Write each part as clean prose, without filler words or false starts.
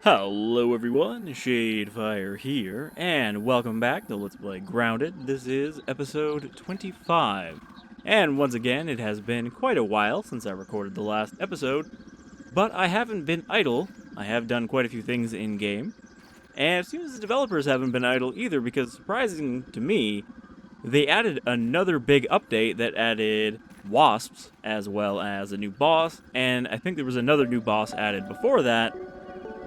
Hello everyone, Shadefyre here, and welcome back to Let's Play Grounded. This is episode 25. And once again, it has been quite a while since I recorded the last episode, but I haven't been idle. I have done quite a few things in-game, and it seems the developers haven't been idle either, because surprising to me, they added another big update that added Wasps, as well as a new boss, and I think there was another new boss added before that,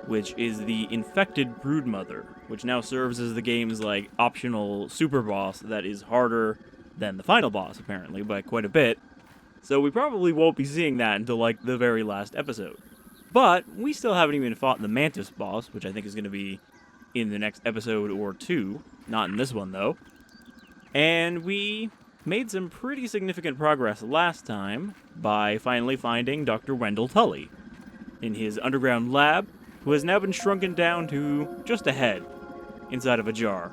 which is the Infected Broodmother, which now serves as the game's, optional super boss that is harder than the final boss, apparently, by quite a bit. So we probably won't be seeing that until, the very last episode. But we still haven't even fought the Mantis boss, which I think is going to be in the next episode or two. Not in this one, though. And we made some pretty significant progress last time by finally finding Dr. Wendell Tully in his underground lab, who has now been shrunken down to just a head inside of a jar.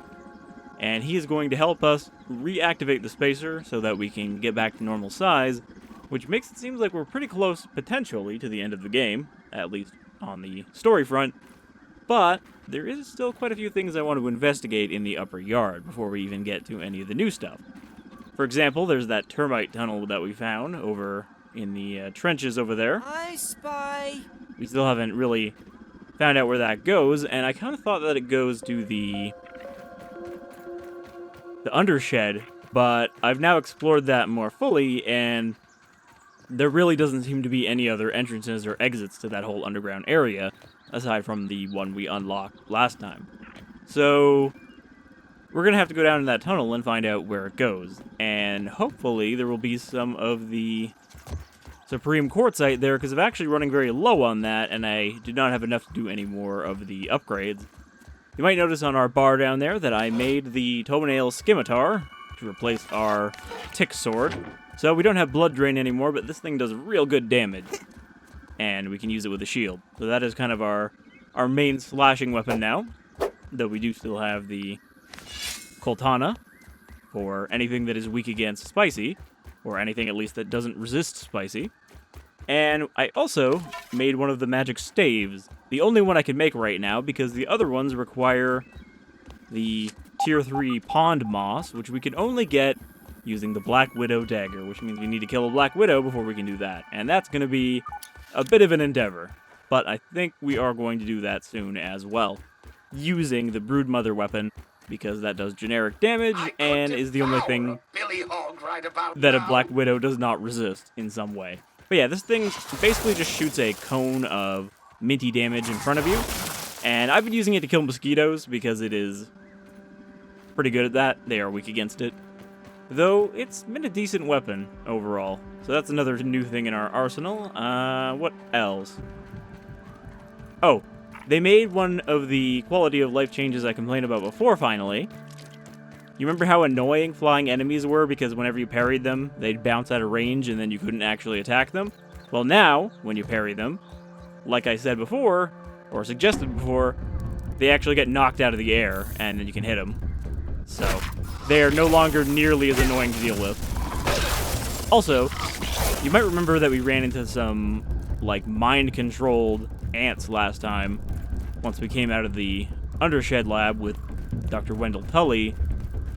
And he is going to help us reactivate the spacer so that we can get back to normal size, which makes it seem like we're pretty close, potentially, to the end of the game, at least on the story front. But there is still quite a few things I want to investigate in the upper yard before we even get to any of the new stuff. For example, there's that termite tunnel that we found over in the trenches over there. I spy. We still haven't really found out where that goes, and I kind of thought that it goes to the undershed, but I've now explored that more fully, and there really doesn't seem to be any other entrances or exits to that whole underground area, aside from the one we unlocked last time. So we're going to have to go down in that tunnel and find out where it goes, and hopefully there will be some of the Supreme Quartzite there, because I'm actually running very low on that, and I do not have enough to do any more of the upgrades. You might notice on our bar down there that I made the toenail scimitar to replace our tick sword. So we don't have blood drain anymore, but this thing does real good damage, and we can use it with a shield. So that is kind of our main slashing weapon now, though we do still have the Coltana for anything that is weak against spicy, or anything at least that doesn't resist spicy. And I also made one of the magic staves, the only one I can make right now, because the other ones require the tier 3 pond moss, which we can only get using the Black Widow dagger, which means we need to kill a Black Widow before we can do that. And that's going to be a bit of an endeavor, but I think we are going to do that soon as well, using the Broodmother weapon, because that does generic damage and is the only thing that a Black Widow does not resist in some way. But yeah, this thing basically just shoots a cone of minty damage in front of you, and I've been using it to kill mosquitoes because it is pretty good at that. They are weak against it, though it's been a decent weapon overall. So that's another new thing in our arsenal. What else? Oh, they made one of the quality of life changes I complained about before, finally. You remember how annoying flying enemies were because whenever you parried them, they'd bounce out of range and then you couldn't actually attack them? Well, now, when you parry them, like I said before, or suggested before, they actually get knocked out of the air and then you can hit them. So, they are no longer nearly as annoying to deal with. Also, you might remember that we ran into some, mind-controlled ants last time, once we came out of the Undershed lab with Dr. Wendell Tully,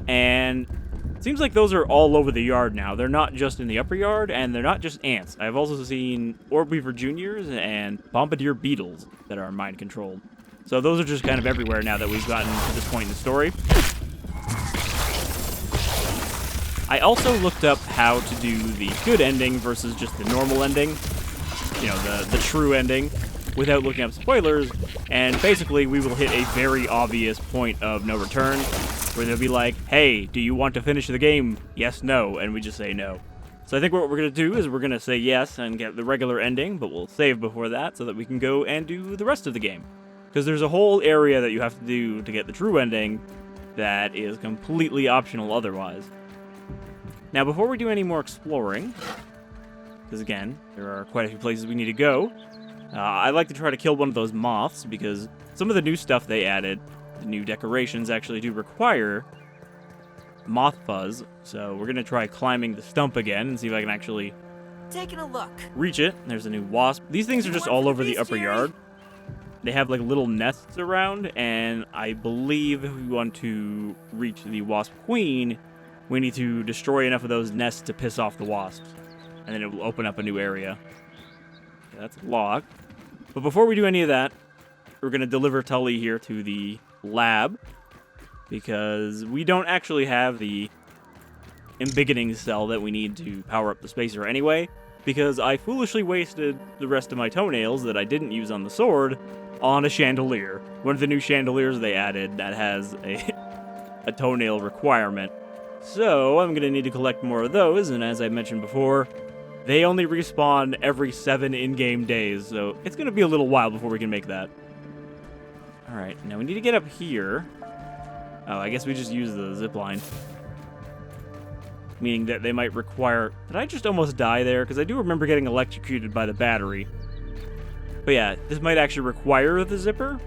and it seems like those are all over the yard now. They're not just in the upper yard, and they're not just ants. I've also seen orb weaver juniors and bombardier beetles that are mind-controlled. So those are just kind of everywhere now that we've gotten to this point in the story. I also looked up how to do the good ending versus just the normal ending, the true ending, without looking up spoilers, and basically we will hit a very obvious point of no return, where they'll be like, hey, do you want to finish the game? Yes, no, and we just say no. So I think what we're going to do is we're going to say yes and get the regular ending, but we'll save before that so that we can go and do the rest of the game. Because there's a whole area that you have to do to get the true ending that is completely optional otherwise. Now, before we do any more exploring, because again, there are quite a few places we need to go, I like to try to kill one of those moths, because some of the new stuff they added, the new decorations, actually do require moth fuzz. So we're going to try climbing the stump again and see if I can actually taking a look. Reach it. There's a new wasp. These things are just all over the upper yard. they have like little nests around, and I believe if we want to reach the wasp queen, we need to destroy enough of those nests to piss off the wasps, and then it will open up a new area. Okay, that's locked. But before we do any of that, we're going to deliver Tully here to the lab, because we don't actually have the Embiggening Cell that we need to power up the spacer anyway, because I foolishly wasted the rest of my toenails that I didn't use on the sword on a chandelier. One of the new chandeliers they added that has a toenail requirement. So I'm going to need to collect more of those, and as I mentioned before, they only respawn every 7 in-game days, so it's going to be a little while before we can make that. Alright, now we need to get up here. Oh, I guess we just use the zip line. Meaning that they might require... Did I just almost die there? Because I do remember getting electrocuted by the battery. But yeah, this might actually require the zipper.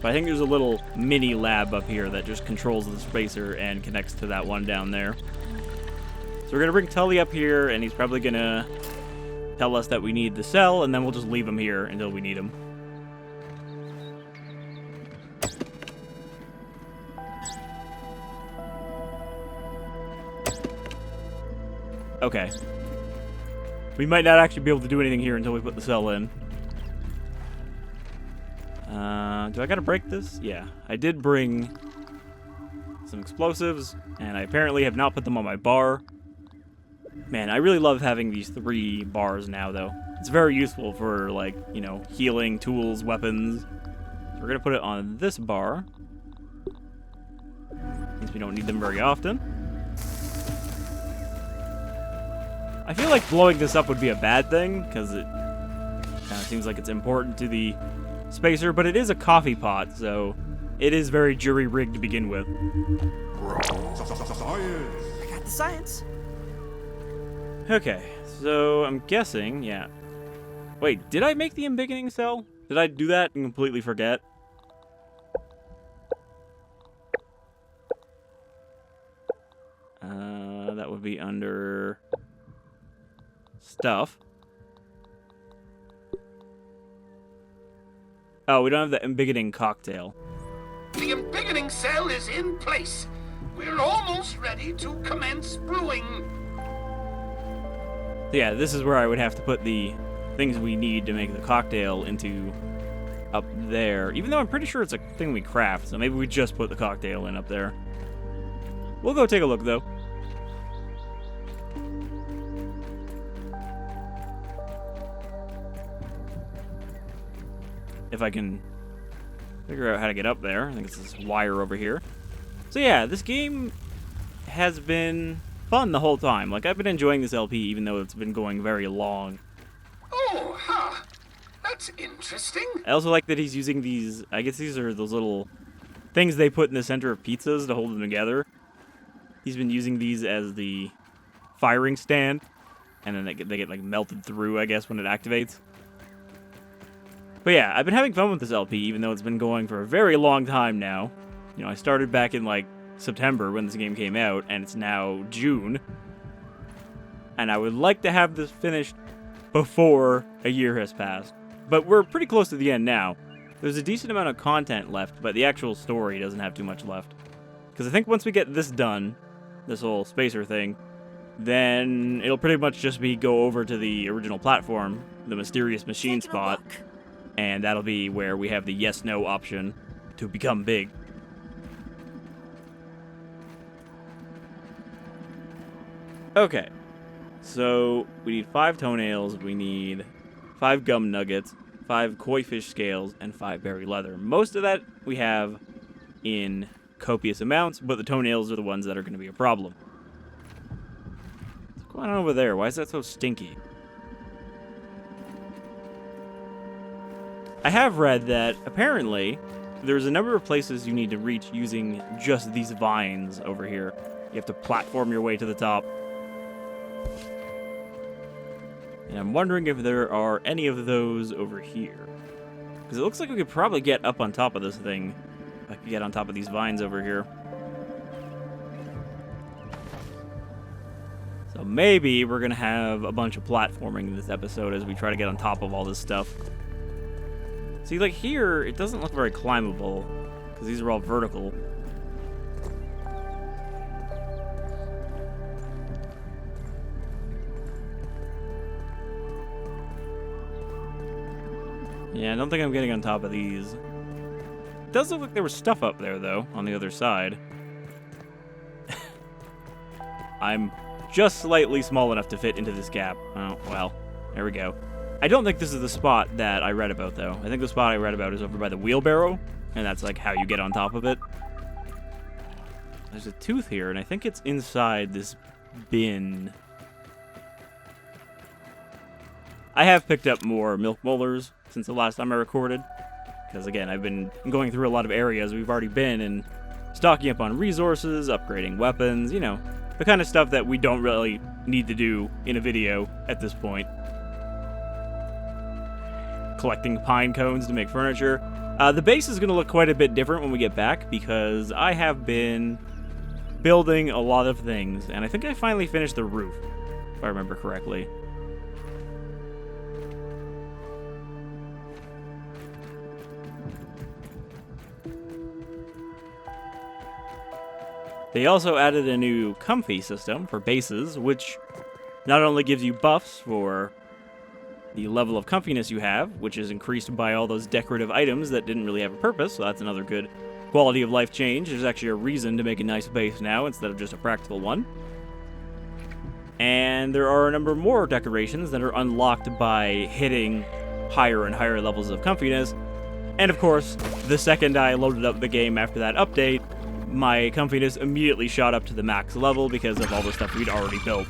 But I think there's a little mini lab up here that just controls the spacer and connects to that one down there. So we're going to bring Tully up here, and he's probably going to tell us that we need the cell, and then we'll just leave him here until we need him. Okay. We might not actually be able to do anything here until we put the cell in. Do I gotta break this? Yeah. I did bring some explosives, and I apparently have not put them on my bar. Man, I really love having these 3 bars now, though. It's very useful for, like, you know, healing, tools, weapons. So we're gonna put it on this bar, since we don't need them very often. I feel like blowing this up would be a bad thing, because it kind of seems like it's important to the spacer, but it is a coffee pot, so it is very jury-rigged to begin with. I got the science. Okay, so I'm guessing, yeah. Wait, did I make the Embiggening Cell? Did I do that and completely forget? That would be under... stuff. Oh, we don't have the Embiggening Cocktail. The Embiggening Cell is in place. We're almost ready to commence brewing. Yeah, this is where I would have to put the things we need to make the cocktail into up there. Even though I'm pretty sure it's a thing we craft, so maybe we just put the cocktail in up there. We'll go take a look, though. If I can figure out how to get up there. I think it's this wire over here. So yeah, this game has been fun the whole time. Like, I've been enjoying this LP even though it's been going very long. Oh, huh. That's interesting. I also like that he's using these, I guess these are those little things they put in the center of pizzas to hold them together. He's been using these as the firing stand, and then they get like melted through, I guess, when it activates. But yeah, I've been having fun with this LP, even though it's been going for a very long time now. You know, I started back in, like, September when this game came out, and it's now June. And I would like to have this finished before a year has passed. But we're pretty close to the end now. There's a decent amount of content left, but the actual story doesn't have too much left. Because I think once we get this done, this whole spacer thing, then it'll pretty much just be go over to the original platform, the mysterious machine spot. And that'll be where we have the yes-no option to become big. Okay. So, we need 5 toenails, we need 5 gum nuggets, 5 koi fish scales, and 5 berry leather. Most of that we have in copious amounts, but the toenails are the ones that are going to be a problem. What's going on over there? Why is that so stinky? I have read that, apparently, there's a number of places you need to reach using just these vines over here. You have to platform your way to the top. And I'm wondering if there are any of those over here. Because it looks like we could probably get up on top of this thing. If I could get on top of these vines over here. So So maybe we're going to have a bunch of platforming in this episode as we try to get on top of all this stuff. See, like here, it doesn't look very climbable, because these are all vertical. Yeah, I don't think I'm getting on top of these. It does look like there was stuff up there, though, on the other side. I'm just slightly small enough to fit into this gap. Oh, well, there we go. I don't think this is the spot that I read about, though. I think the spot I read about is over by the wheelbarrow, and that's, like, how you get on top of it. There's a tooth here, and I think it's inside this bin. I have picked up more milk molars since the last time I recorded, because again, I've been going through a lot of areas we've already been and stocking up on resources, upgrading weapons, you know, the kind of stuff that we don't really need to do in a video at this point. Collecting pine cones to make furniture. The base is going to look quite a bit different when we get back, because I have been building a lot of things, and I think I finally finished the roof, if I remember correctly. They also added a new comfy system for bases, which not only gives you buffs for the level of comfiness you have, which is increased by all those decorative items that didn't really have a purpose, so that's another good quality of life change. There's actually a reason to make a nice base now instead of just a practical one. And there are a number more decorations that are unlocked by hitting higher and higher levels of comfiness. And of course, the second I loaded up the game after that update, my comfiness immediately shot up to the max level because of all the stuff we'd already built.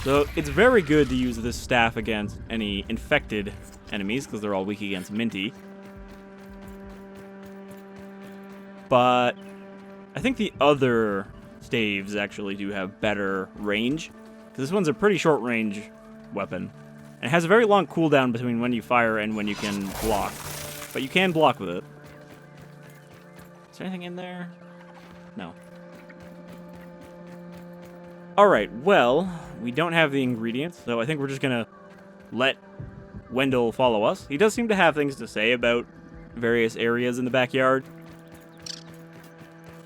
So it's very good to use this staff against any infected enemies, because they're all weak against Minty. But I think the other staves actually do have better range, because this one's a pretty short range weapon. And it has a very long cooldown between when you fire and when you can block. But you can block with it. Is there anything in there? No. Alright, well, we don't have the ingredients, so I think we're just gonna let Wendell follow us. He does seem to have things to say about various areas in the backyard.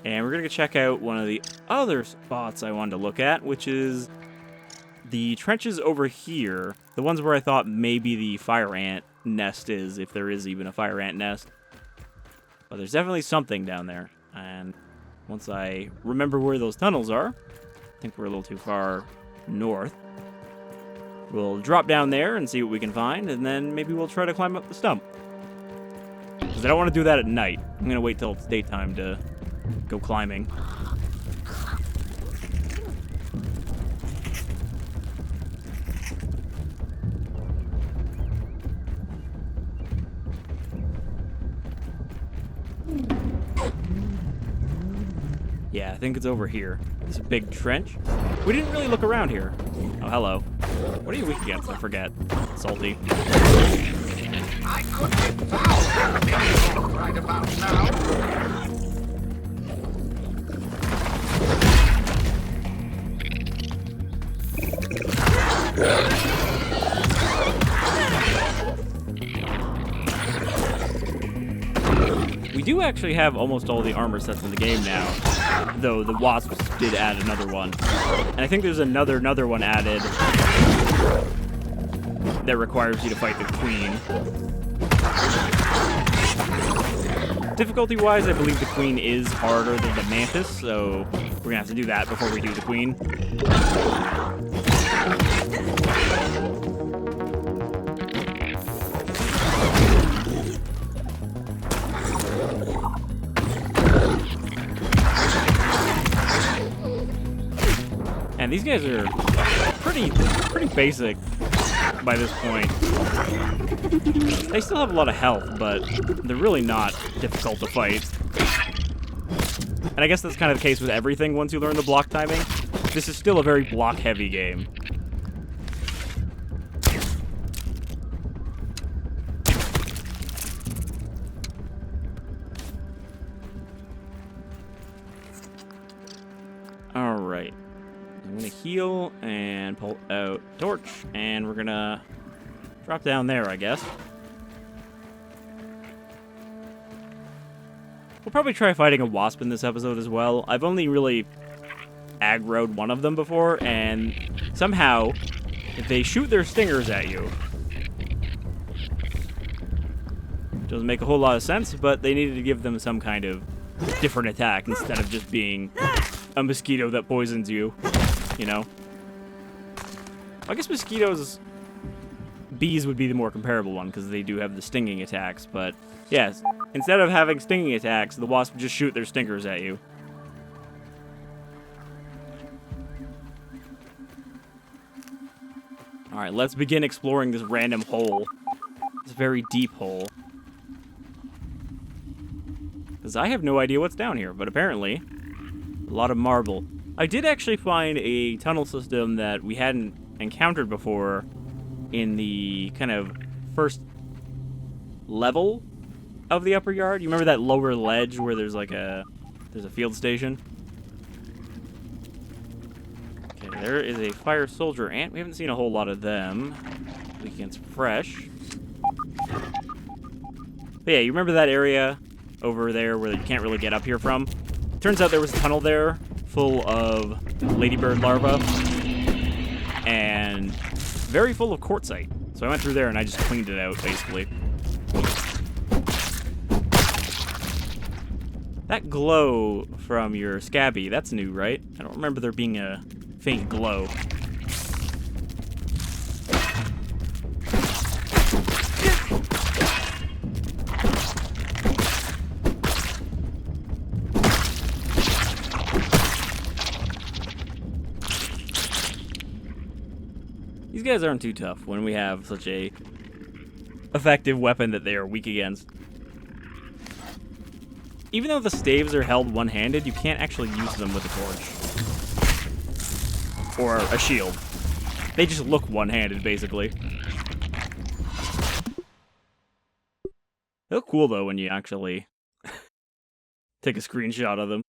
And we're gonna go check out one of the other spots I wanted to look at, which is the trenches over here. The ones where I thought maybe the fire ant nest is, if there is even a fire ant nest. But there's definitely something down there. And once I remember where those tunnels are, I think we're a little too far north. We'll drop down there and see what we can find, and then maybe we'll try to climb up the stump. Because I don't want to do that at night. I'm going to wait till it's daytime to go climbing. Yeah, I think it's over here. This big trench. We didn't really look around here. Oh, hello. What are you weak against? I forget. Salty. I could be found right about now. We do actually have almost all the armor sets in the game now, though the Wasps did add another one. And I think there's another one added that requires you to fight the Queen. Difficulty-wise, I believe the Queen is harder than the Mantis, so we're gonna have to do that before we do the Queen. And these guys are pretty basic by this point. They still have a lot of health, but they're really not difficult to fight. And I guess that's kind of the case with everything once you learn the block timing. This is still a very block-heavy game. Alright. I'm gonna heal and pull out torch, and we're gonna drop down there, I guess. We'll probably try fighting a wasp in this episode as well. I've only really aggroed one of them before, and somehow, if they shoot their stingers at you, doesn't make a whole lot of sense, but they needed to give them some kind of different attack instead of just being a mosquito that poisons you, you know? I guess bees would be the more comparable one, because they do have the stinging attacks, but yes, instead of having stinging attacks, the wasp just shoot their stingers at you. Alright, let's begin exploring this random hole. This very deep hole. Because I have no idea what's down here, but apparently, a lot of marble. I did actually find a tunnel system that we hadn't encountered before in the kind of first level of the upper yard. You remember that lower ledge where there's like there's a field station? Okay, there is a fire soldier ant. We haven't seen a whole lot of them. Weak against fresh. But yeah, you remember that area over there where you can't really get up here from? Turns out there was a tunnel there full of ladybird larvae and very full of quartzite. So I went through there and I just cleaned it out, basically. That glow from your scabby, that's new, right? I don't remember there being a faint glow. These guys aren't too tough when we have such a effective weapon that they are weak against. Even though the staves are held one-handed, you can't actually use them with a torch. Or a shield. They just look one-handed, basically. They look cool, though, when you actually take a screenshot of them.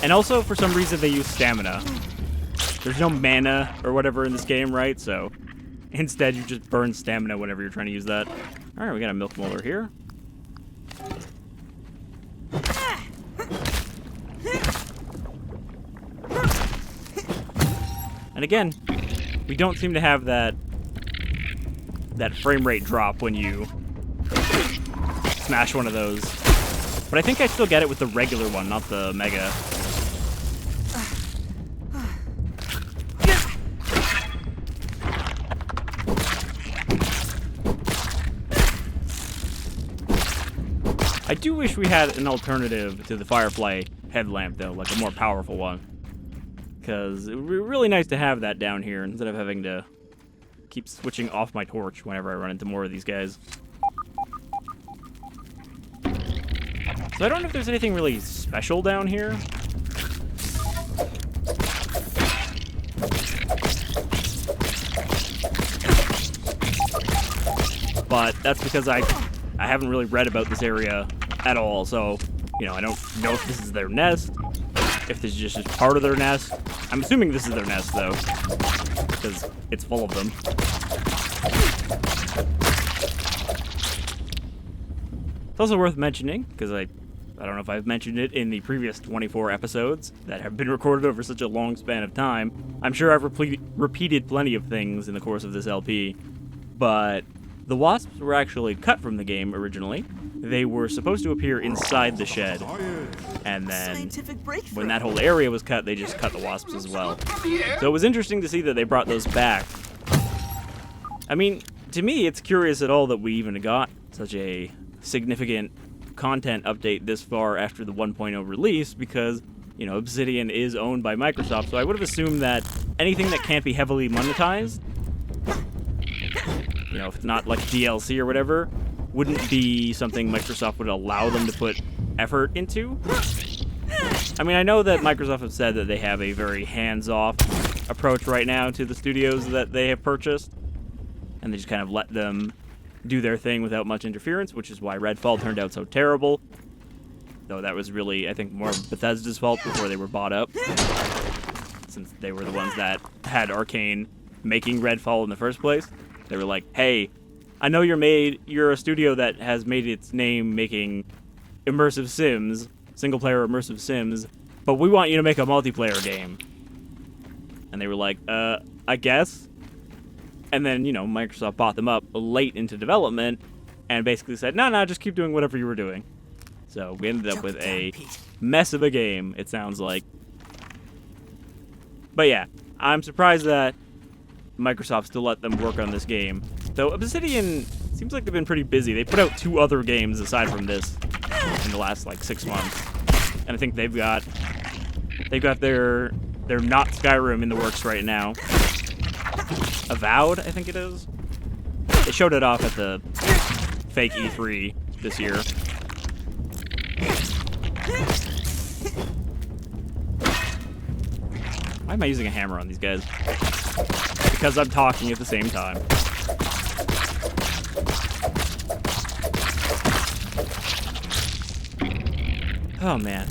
And also, for some reason, they use stamina. There's no mana or whatever in this game, right? So, instead, you just burn stamina whenever you're trying to use that. Alright, we got a milk molder here. And again, we don't seem to have that frame rate drop when you smash one of those. But I think I still get it with the regular one, not the mega. I do wish we had an alternative to the Firefly headlamp, though, like a more powerful one. Because it would be really nice to have that down here instead of having to keep switching off my torch whenever I run into more of these guys. So I don't know if there's anything really special down here. But that's because I haven't really read about this area at all, so, you know, I don't know if this is their nest, if this is just part of their nest. I'm assuming this is their nest, though, because it's full of them. It's also worth mentioning, because I don't know if I've mentioned it in the previous 24 episodes that have been recorded over such a long span of time. I'm sure I've repeated plenty of things in the course of this LP, but the wasps were actually cut from the game originally. They were supposed to appear inside the shed, and then when that whole area was cut, they just cut the wasps as well. So it was interesting to see that they brought those back. I mean, to me, it's curious at all that we even got such a significant content update this far after the 1.0 release, because, you know, Obsidian is owned by Microsoft, so I would have assumed that anything that can't be heavily monetized, you know, if it's not like DLC or whatever, wouldn't be something Microsoft would allow them to put effort into. I mean, I know that Microsoft have said that they have a very hands-off approach right now to the studios that they have purchased, and they just kind of let them do their thing without much interference, which is why Redfall turned out so terrible. Though that was really, I think, more of Bethesda's fault before they were bought up, since they were the ones that had Arcane making Redfall in the first place. They were like, hey, I know you're a studio that has made its name making immersive sims, single-player immersive sims, but we want you to make a multiplayer game. And they were like, I guess. And then, Microsoft bought them up late into development and basically said, no, just keep doing whatever you were doing. So we ended up with a mess of a game, it sounds like. But yeah, I'm surprised that Microsoft still let them work on this game. Though Obsidian seems like they've been pretty busy. They put out 2 other games aside from this in the last, 6 months. And I think they've got their not Skyrim in the works right now. Avowed, I think it is. They showed it off at the fake E3 this year. Why am I using a hammer on these guys? Because I'm talking at the same time. Oh, man.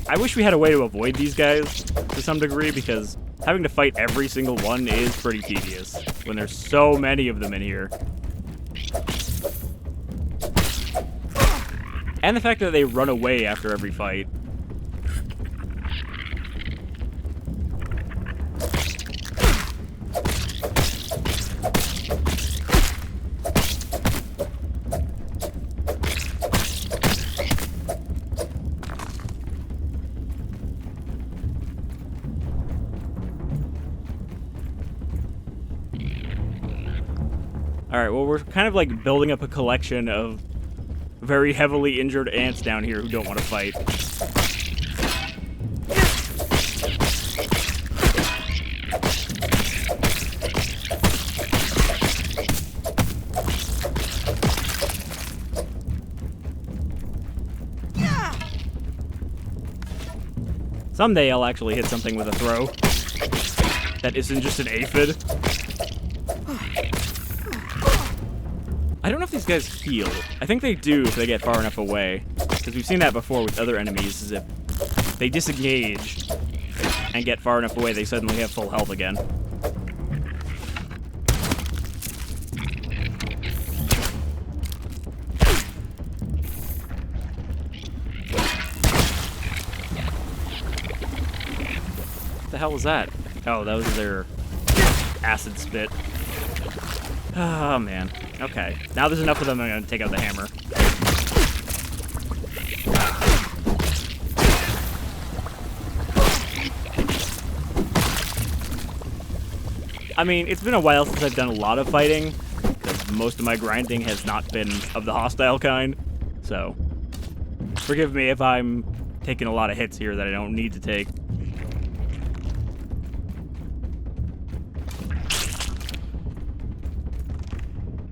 I wish we had a way to avoid these guys to some degree, because having to fight every single one is pretty tedious when there's so many of them in here. And the fact that they run away after every fight. Alright, well, we're kind of like building up a collection of very heavily injured ants down here who don't want to fight. Someday I'll actually hit something with a throw that isn't just an aphid. I don't know if these guys heal. I think they do if they get far enough away. Because we've seen that before with other enemies, is if they disengage and get far enough away, they suddenly have full health again. What the hell was that? Oh, that was their acid spit. Oh, man. Okay. Now there's enough of them, I'm going to take out the hammer. I mean, it's been a while since I've done a lot of fighting, because most of my grinding has not been of the hostile kind. So, forgive me if I'm taking a lot of hits here that I don't need to take.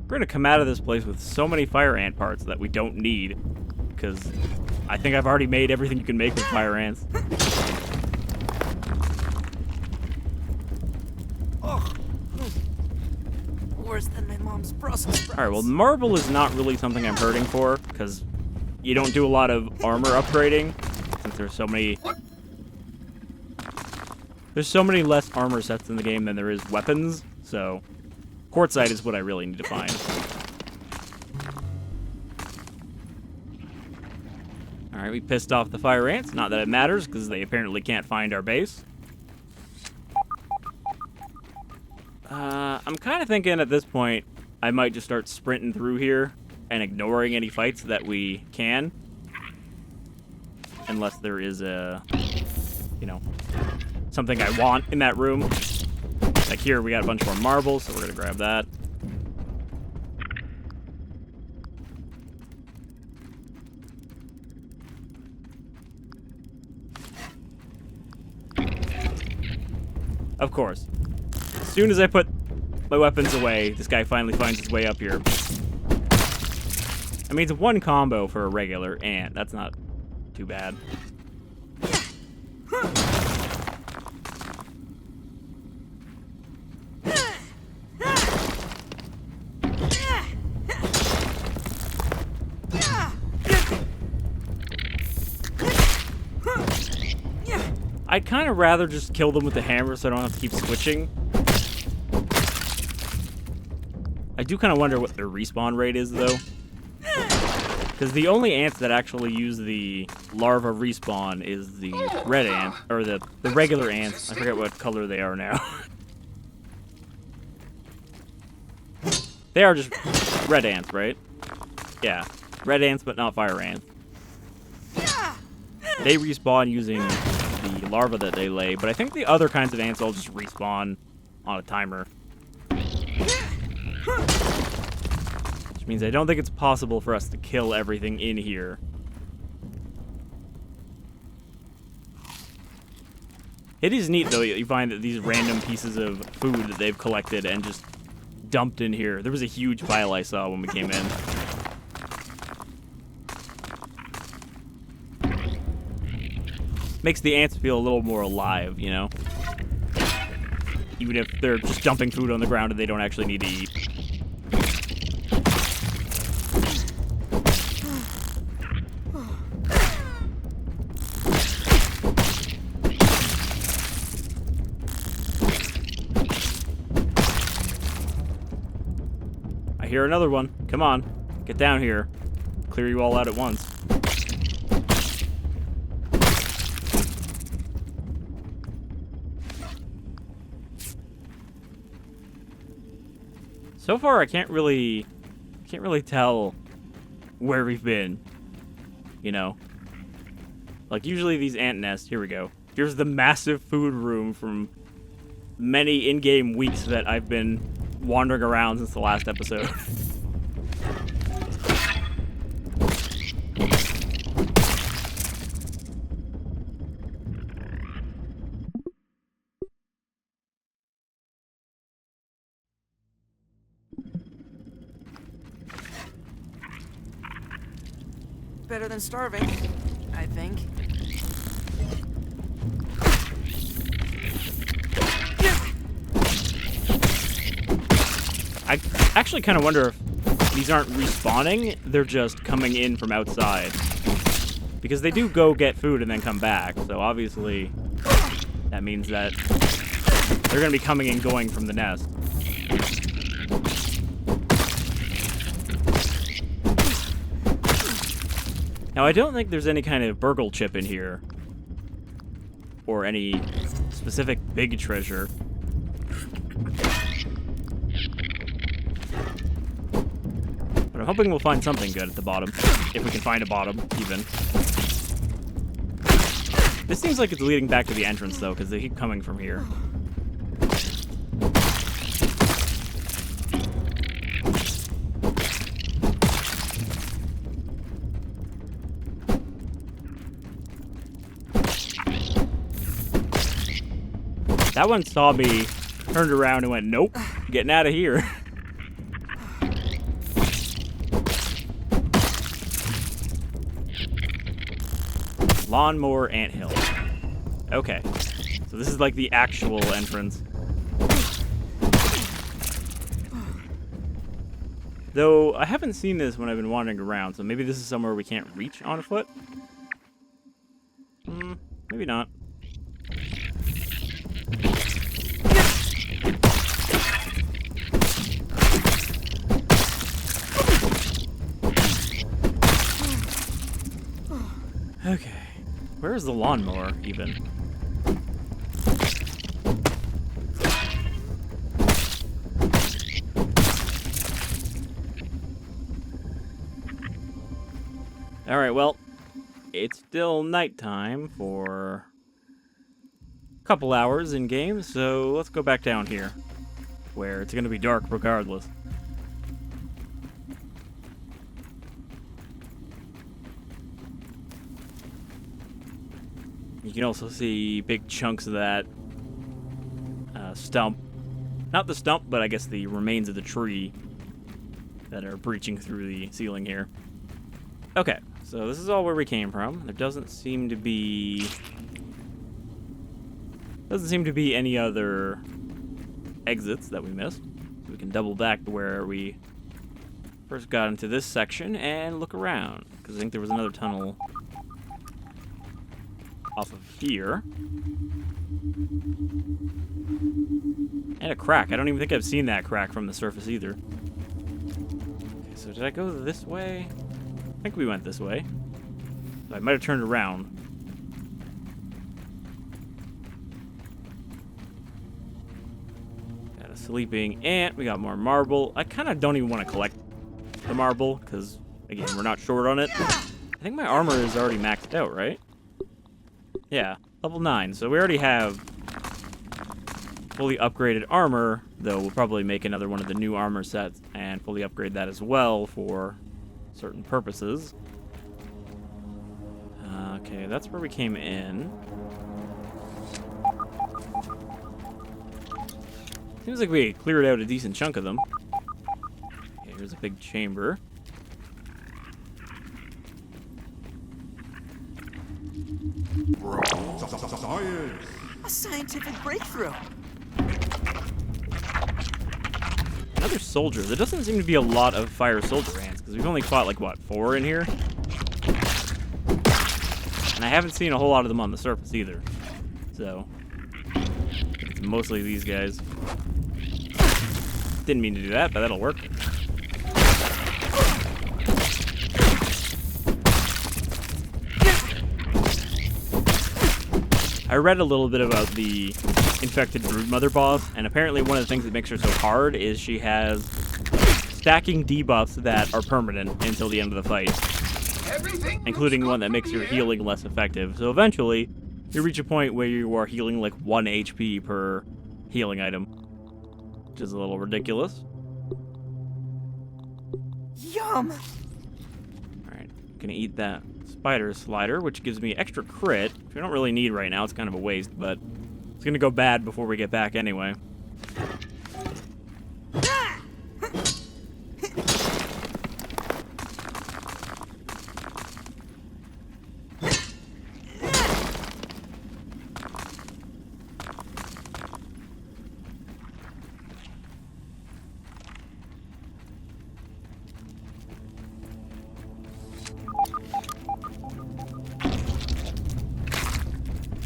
We're going to come out of this place with so many fire ant parts that we don't need, because I think I've already made everything you can make with fire ants. Worse than my mom's Brussels sprouts. Alright, well, marble is not really something I'm hurting for, because you don't do a lot of armor upgrading, since there's so many... There's so many less armor sets in the game than there is weapons, so... Quartzite is what I really need to find. Alright, we pissed off the fire ants. Not that it matters, because they apparently can't find our base. I'm kind of thinking at this point, I might just start sprinting through here and ignoring any fights that we can. Unless there is a, something I want in that room. Like here, we got a bunch more marbles, so we're going to grab that. Of course. As soon as I put my weapons away, this guy finally finds his way up here. I mean, it's one combo for a regular ant. That's not too bad. I'd kind of rather just kill them with the hammer so I don't have to keep switching. I do kind of wonder what their respawn rate is, though. Because the only ants that actually use the larva respawn is the red ant, or the regular ants. I forget what color they are now. They are just red ants, right? Yeah, red ants, but not fire ants. They respawn using the larva that they lay, but I think the other kinds of ants all just respawn on a timer. Which means I don't think it's possible for us to kill everything in here. It is neat, though, you find that these random pieces of food that they've collected and just dumped in here. There was a huge pile I saw when we came in. Makes the ants feel a little more alive, you know? Even if they're just dumping food on the ground and they don't actually need to eat. I hear another one. Come on. Get down here. Clear you all out at once. So far, I can't really tell where we've been, you know? Like, usually these ant nests, here we go. Here's the massive food room from many in-game weeks that I've been wandering around since the last episode. Better than starving, I think. I actually kind of wonder if these aren't respawning, they're just coming in from outside. Because they do go get food and then come back, so obviously that means that they're going to be coming and going from the nest. Now, I don't think there's any kind of burgle chip in here. Or any specific big treasure. But I'm hoping we'll find something good at the bottom. If we can find a bottom, even. This seems like it's leading back to the entrance, though, because they keep coming from here. That one saw me, turned around and went, nope, getting out of here. Lawnmower anthill. Okay, so this is like the actual entrance. Though, I haven't seen this when I've been wandering around, so maybe this is somewhere we can't reach on foot? Maybe not. Okay, where's the lawnmower, even? Alright, well, it's still nighttime for a couple hours in game, so let's go back down here, where it's going to be dark regardless. You can also see big chunks of that stump. Not the stump, but I guess the remains of the tree that are breaching through the ceiling here. Okay, so this is all where we came from. There doesn't seem to be any other exits that we missed. So we can double back to where we first got into this section and look around, because I think there was another tunnel off of here. And a crack. I don't even think I've seen that crack from the surface either. Okay, so did I go this way? I think we went this way. So I might have turned around. Got a sleeping ant. We got more marble. I kind of don't even want to collect the marble because, again, we're not short on it. I think my armor is already maxed out, right? Yeah, level 9. So we already have fully upgraded armor, though we'll probably make another one of the new armor sets and fully upgrade that as well for certain purposes. Okay, that's where we came in. Seems like we cleared out a decent chunk of them. Okay, here's a big chamber. A scientific breakthrough. Another soldier. There doesn't seem to be a lot of fire soldier ants, because we've only fought, like, what, 4 in here? And I haven't seen a whole lot of them on the surface either. So, it's mostly these guys. Didn't mean to do that, but that'll work. I read a little bit about the infected broodmother boss, and apparently one of the things that makes her so hard is she has stacking debuffs that are permanent until the end of the fight, including one that makes your healing less effective. So eventually, you reach a point where you are healing like 1 HP per healing item, which is a little ridiculous. Yum! Alright, gonna eat that spider slider, which gives me extra crit, which I don't really need right now. It's kind of a waste, but it's gonna go bad before we get back anyway.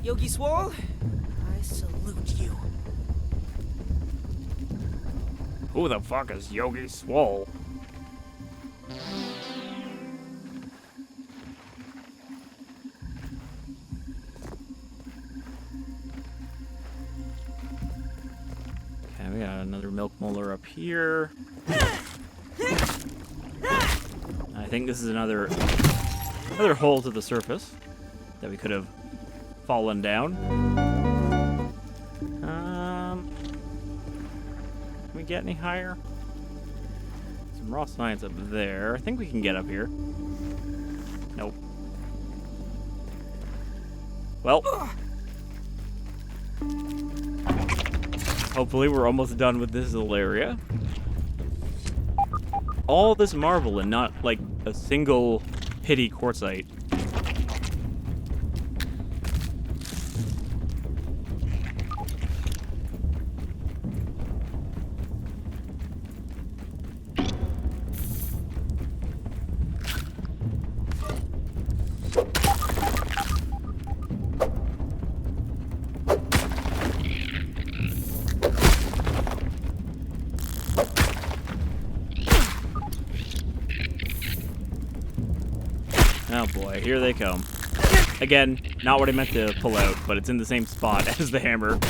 Yogi Swall, I salute you. Who the fuck is Yogi Swole? Okay, we got another milk molar up here. I think this is another hole to the surface that we could have fallen down. Can we get any higher? Some raw science up there. I think we can get up here. Nope. Well. Hopefully we're almost done with this little area. All this marble and not, like, a single pity quartzite. Oh boy, here they come. Again, not what I meant to pull out, but it's in the same spot as the hammer.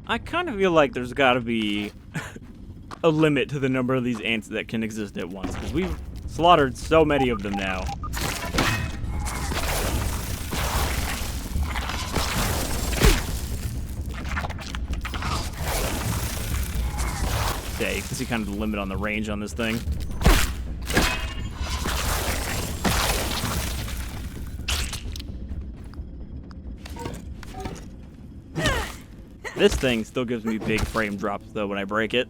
I kind of feel like there's got to be a limit to the number of these ants that can exist at once, because we've slaughtered so many of them now. Yeah, you can see kind of the limit on the range on this thing. This thing still gives me big frame drops, though, when I break it.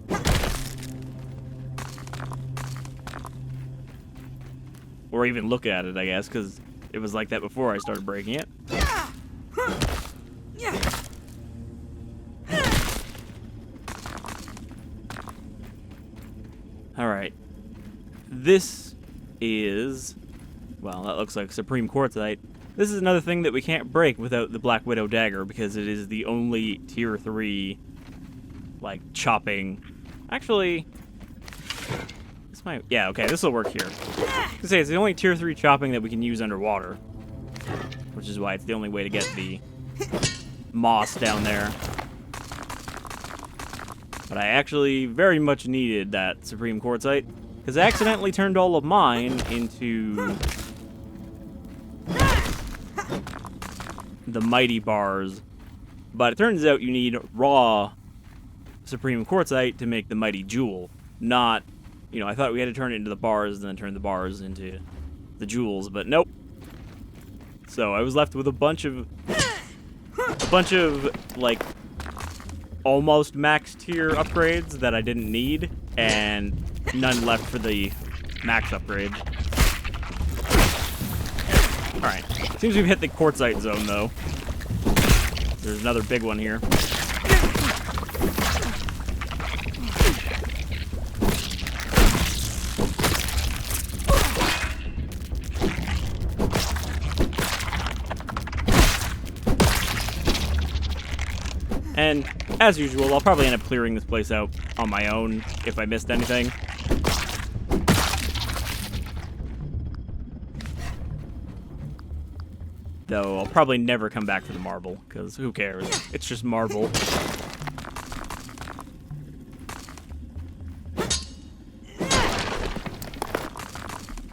Or even look at it, I guess, because it was like that before I started breaking it. Alright. This is... Well, that looks like Supreme Quartzite. This is another thing that we can't break without the Black Widow Dagger, because it is the only Tier 3, like, chopping... Actually... This might... Yeah, okay, this will work here. I was gonna say, it's the only Tier 3 chopping that we can use underwater. Which is why it's the only way to get the moss down there. But I actually very much needed that Supreme Quartzite, because I accidentally turned all of mine into the mighty bars. But it turns out you need raw Supreme Quartzite to make the mighty jewel. Not, you know, I thought we had to turn it into the bars and then turn the bars into the jewels, but nope. So I was left with a bunch of like almost max tier upgrades that I didn't need, and none left for the max upgrade. Alright, seems we've hit the quartzite zone though. There's another big one here. And, as usual, I'll probably end up clearing this place out on my own if I missed anything. Though, I'll probably never come back for the marble, because who cares? It's just marble.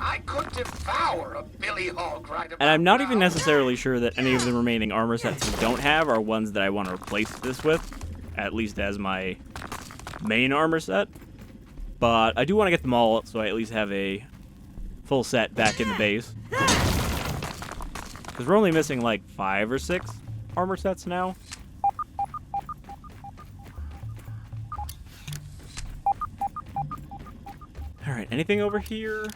I could devour a billy hog right about And I'm not now. even necessarily sure that any of the remaining armor sets we don't have are ones that I want to replace this with, at least as my main armor set. But I do want to get them all, so I at least have a full set back in the base. Because we're only missing like 5 or 6 armor sets now. Alright, anything over here?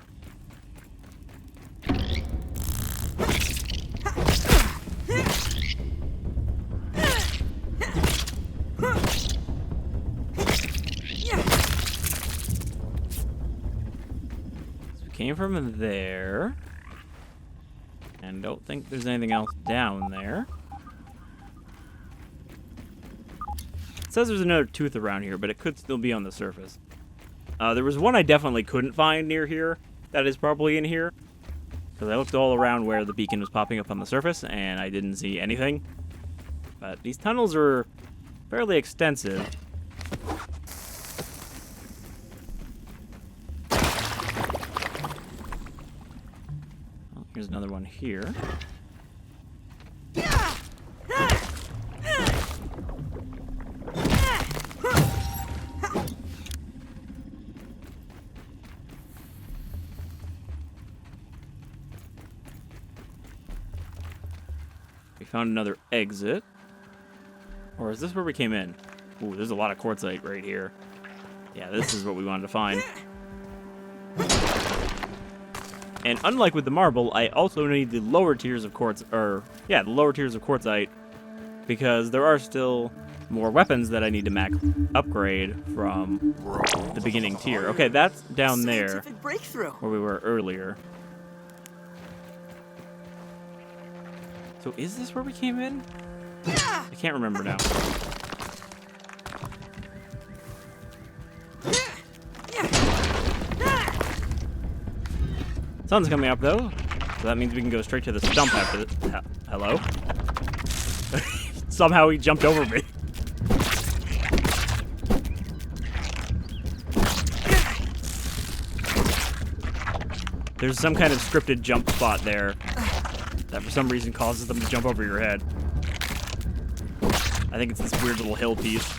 Came from there. And don't think there's anything else down there. It says there's another tooth around here, but it could still be on the surface. There was one I definitely couldn't find near here. That is probably in here. Because I looked all around where the beacon was popping up on the surface, and I didn't see anything. But these tunnels are fairly extensive. Here's another one here. We found another exit. Or is this where we came in? Ooh, there's a lot of quartzite right here. Yeah, this is what we wanted to find. And unlike with the marble, I also need the lower tiers of the lower tiers of quartzite, because there are still more weapons that I need to max upgrade from the beginning tier. Okay, that's down there, Scientific breakthrough. where we were earlier. So is this where we came in? I can't remember now. Sun's coming up, though, so that means we can go straight to the stump after this. Hello? Somehow he jumped over me. There's some kind of scripted jump spot there that for some reason causes them to jump over your head. I think it's this weird little hill piece.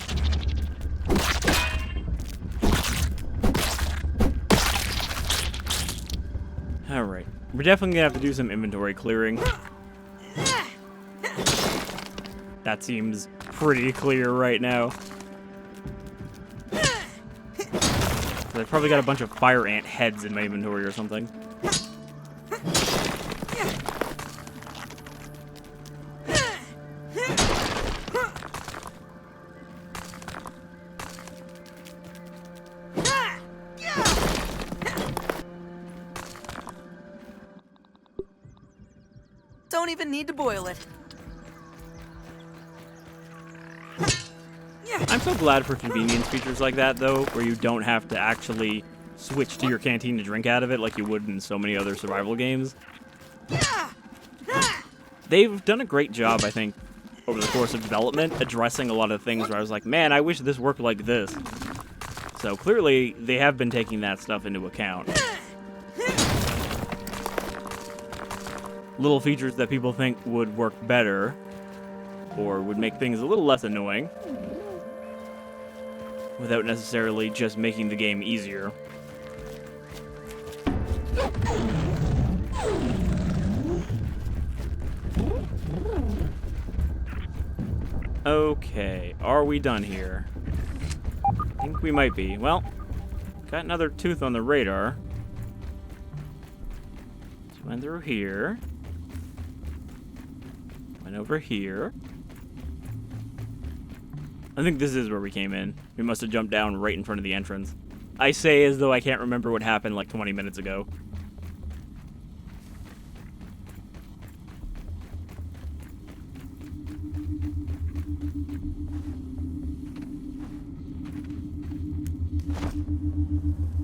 Alright. We're definitely gonna have to do some inventory clearing. That seems pretty clear right now. I've probably got a bunch of fire ant heads in my inventory or something. even need to boil it. I'm so glad for convenience features like that, though, where you don't have to actually switch to your canteen to drink out of it like you would in so many other survival games. They've done a great job, I think, over the course of development, addressing a lot of things where I was like, man, I wish this worked like this. So clearly, they have been taking that stuff into account. Little features that people think would work better, or would make things a little less annoying, without necessarily just making the game easier. Okay, are we done here? I think we might be. Well, got another tooth on the radar. Just went through here. Went over here. I think this is where we came in. We must have jumped down right in front of the entrance. I say as though I can't remember what happened like 20 minutes ago.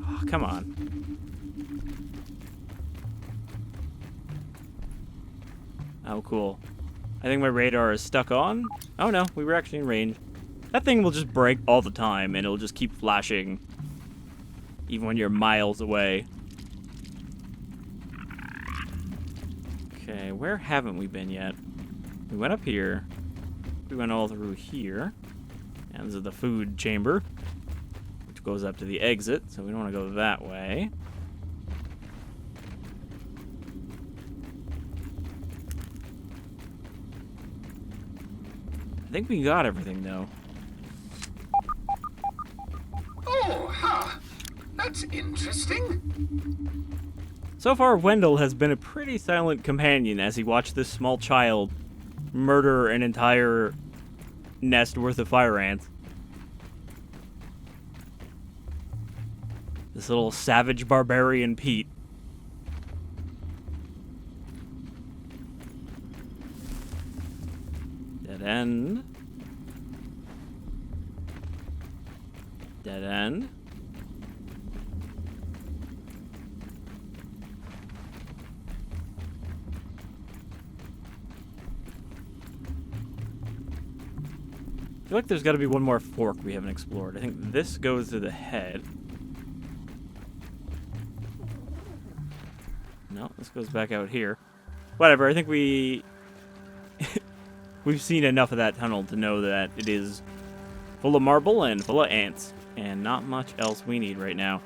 Oh, come on. Oh, cool. I think my radar is stuck on. Oh no, we were actually in range. That thing will just break all the time, and it'll just keep flashing, even when you're miles away. Okay, where haven't we been yet? We went up here. We went all through here. And this is the food chamber, which goes up to the exit, so we don't want to go that way. I think we got everything, though. Oh, huh. That's interesting. So far, Wendell has been a pretty silent companion as he watched this small child murder an entire nest worth of fire ants. This little savage barbarian Pete. Dead end. Dead end. I feel like there's got to be one more fork we haven't explored. I think this goes to the head. No, this goes back out here. Whatever, I think we've seen enough of that tunnel to know that it is full of marble and full of ants. And not much else we need right now.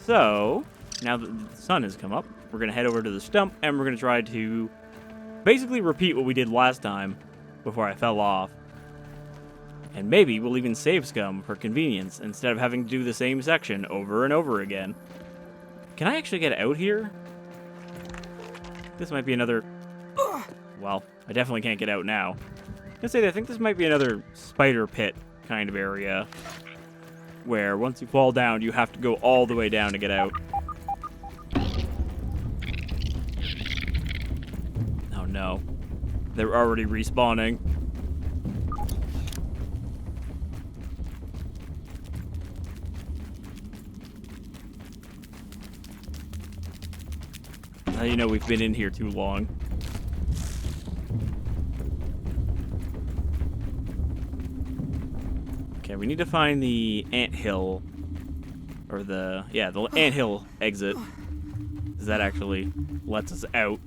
So, now that the sun has come up, we're going to head over to the stump, and we're going to try to basically repeat what we did last time before I fell off. And maybe we'll even save scum for convenience, instead of having to do the same section over and over again. Can I actually get out here? This might be another... Well, I definitely can't get out now. I think this might be another spider pit kind of area, where once you fall down, you have to go all the way down to get out. Oh no. They're already respawning. Now you know we've been in here too long. Okay, we need to find the anthill, or the anthill exit, because that actually lets us out.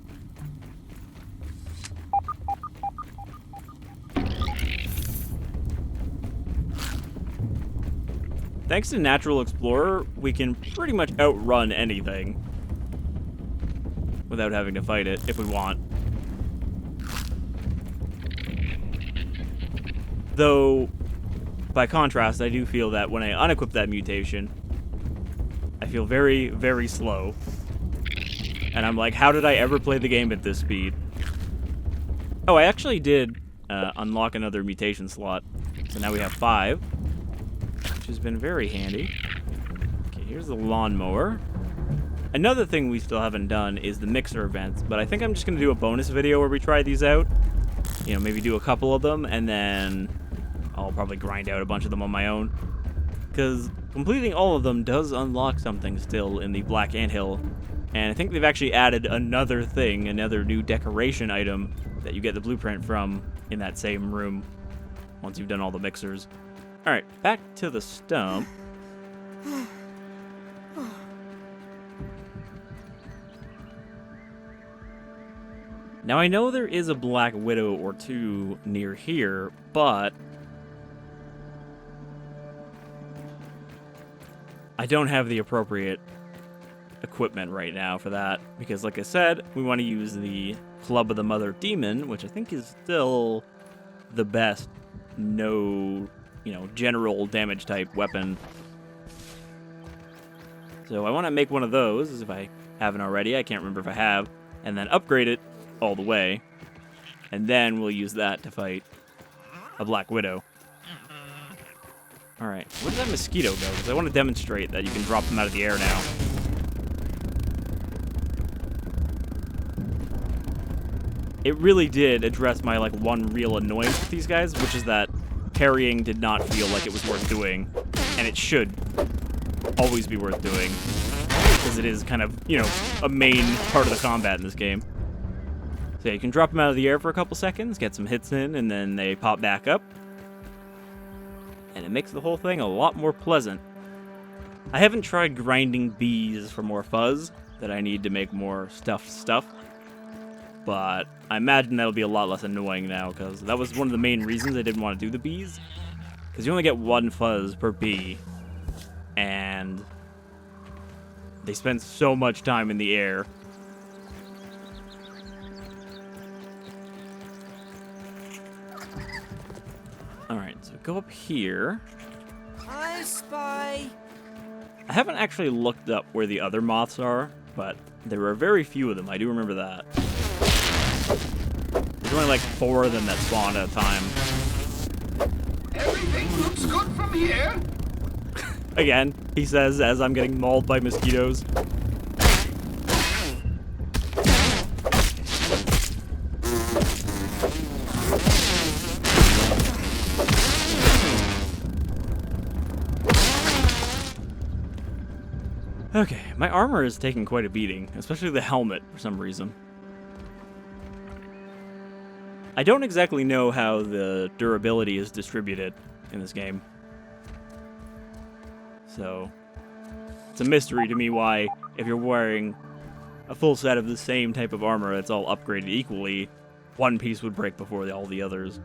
Thanks to Natural Explorer, we can pretty much outrun anything without having to fight it if we want. Though, by contrast, I do feel that when I unequip that mutation, I feel very, very slow. And I'm like, how did I ever play the game at this speed? Oh, I actually did unlock another mutation slot. So now we have 5, which has been very handy. Okay, here's the lawnmower. Another thing we still haven't done is the mixer events, but I think I'm just going to do a bonus video where we try these out. You know, maybe do a couple of them, and then I'll probably grind out a bunch of them on my own. Because completing all of them does unlock something still in the Black Anthill. And I think they've actually added another thing, another new decoration item that you get the blueprint from in that same room once you've done all the mixers. Alright, back to the stump. Now, I know there is a Black Widow or two near here, but I don't have the appropriate equipment right now for that, because like I said, we want to use the Club of the Mother Demon, which I think is still the best general damage type weapon. So I want to make one of those, if I haven't already. I can't remember if I have. And then upgrade it all the way. And then we'll use that to fight a Black Widow. Alright, where did that mosquito go? Because I want to demonstrate that you can drop them out of the air now. It really did address my, one real annoyance with these guys, which is that parrying did not feel like it was worth doing. And it should always be worth doing. Because it is kind of, a main part of the combat in this game. So yeah, you can drop them out of the air for a couple seconds, get some hits in, and then they pop back up. And it makes the whole thing a lot more pleasant. I haven't tried grinding bees for more fuzz that I need to make more stuffed stuff. But I imagine that'll be a lot less annoying now, because that was one of the main reasons I didn't want to do the bees. Because you only get one fuzz per bee. And they spend so much time in the air. Alright, so go up here. I spy. I haven't actually looked up where the other moths are, but there were very few of them. I do remember that. There's only 4 of them that spawn at a time. Everything looks good from here. Again, he says as I'm getting mauled by mosquitoes. Okay, my armor is taking quite a beating, especially the helmet for some reason. I don't exactly know how the durability is distributed in this game. So, it's a mystery to me why, if you're wearing a full set of the same type of armor that's all upgraded equally, one piece would break before all the others.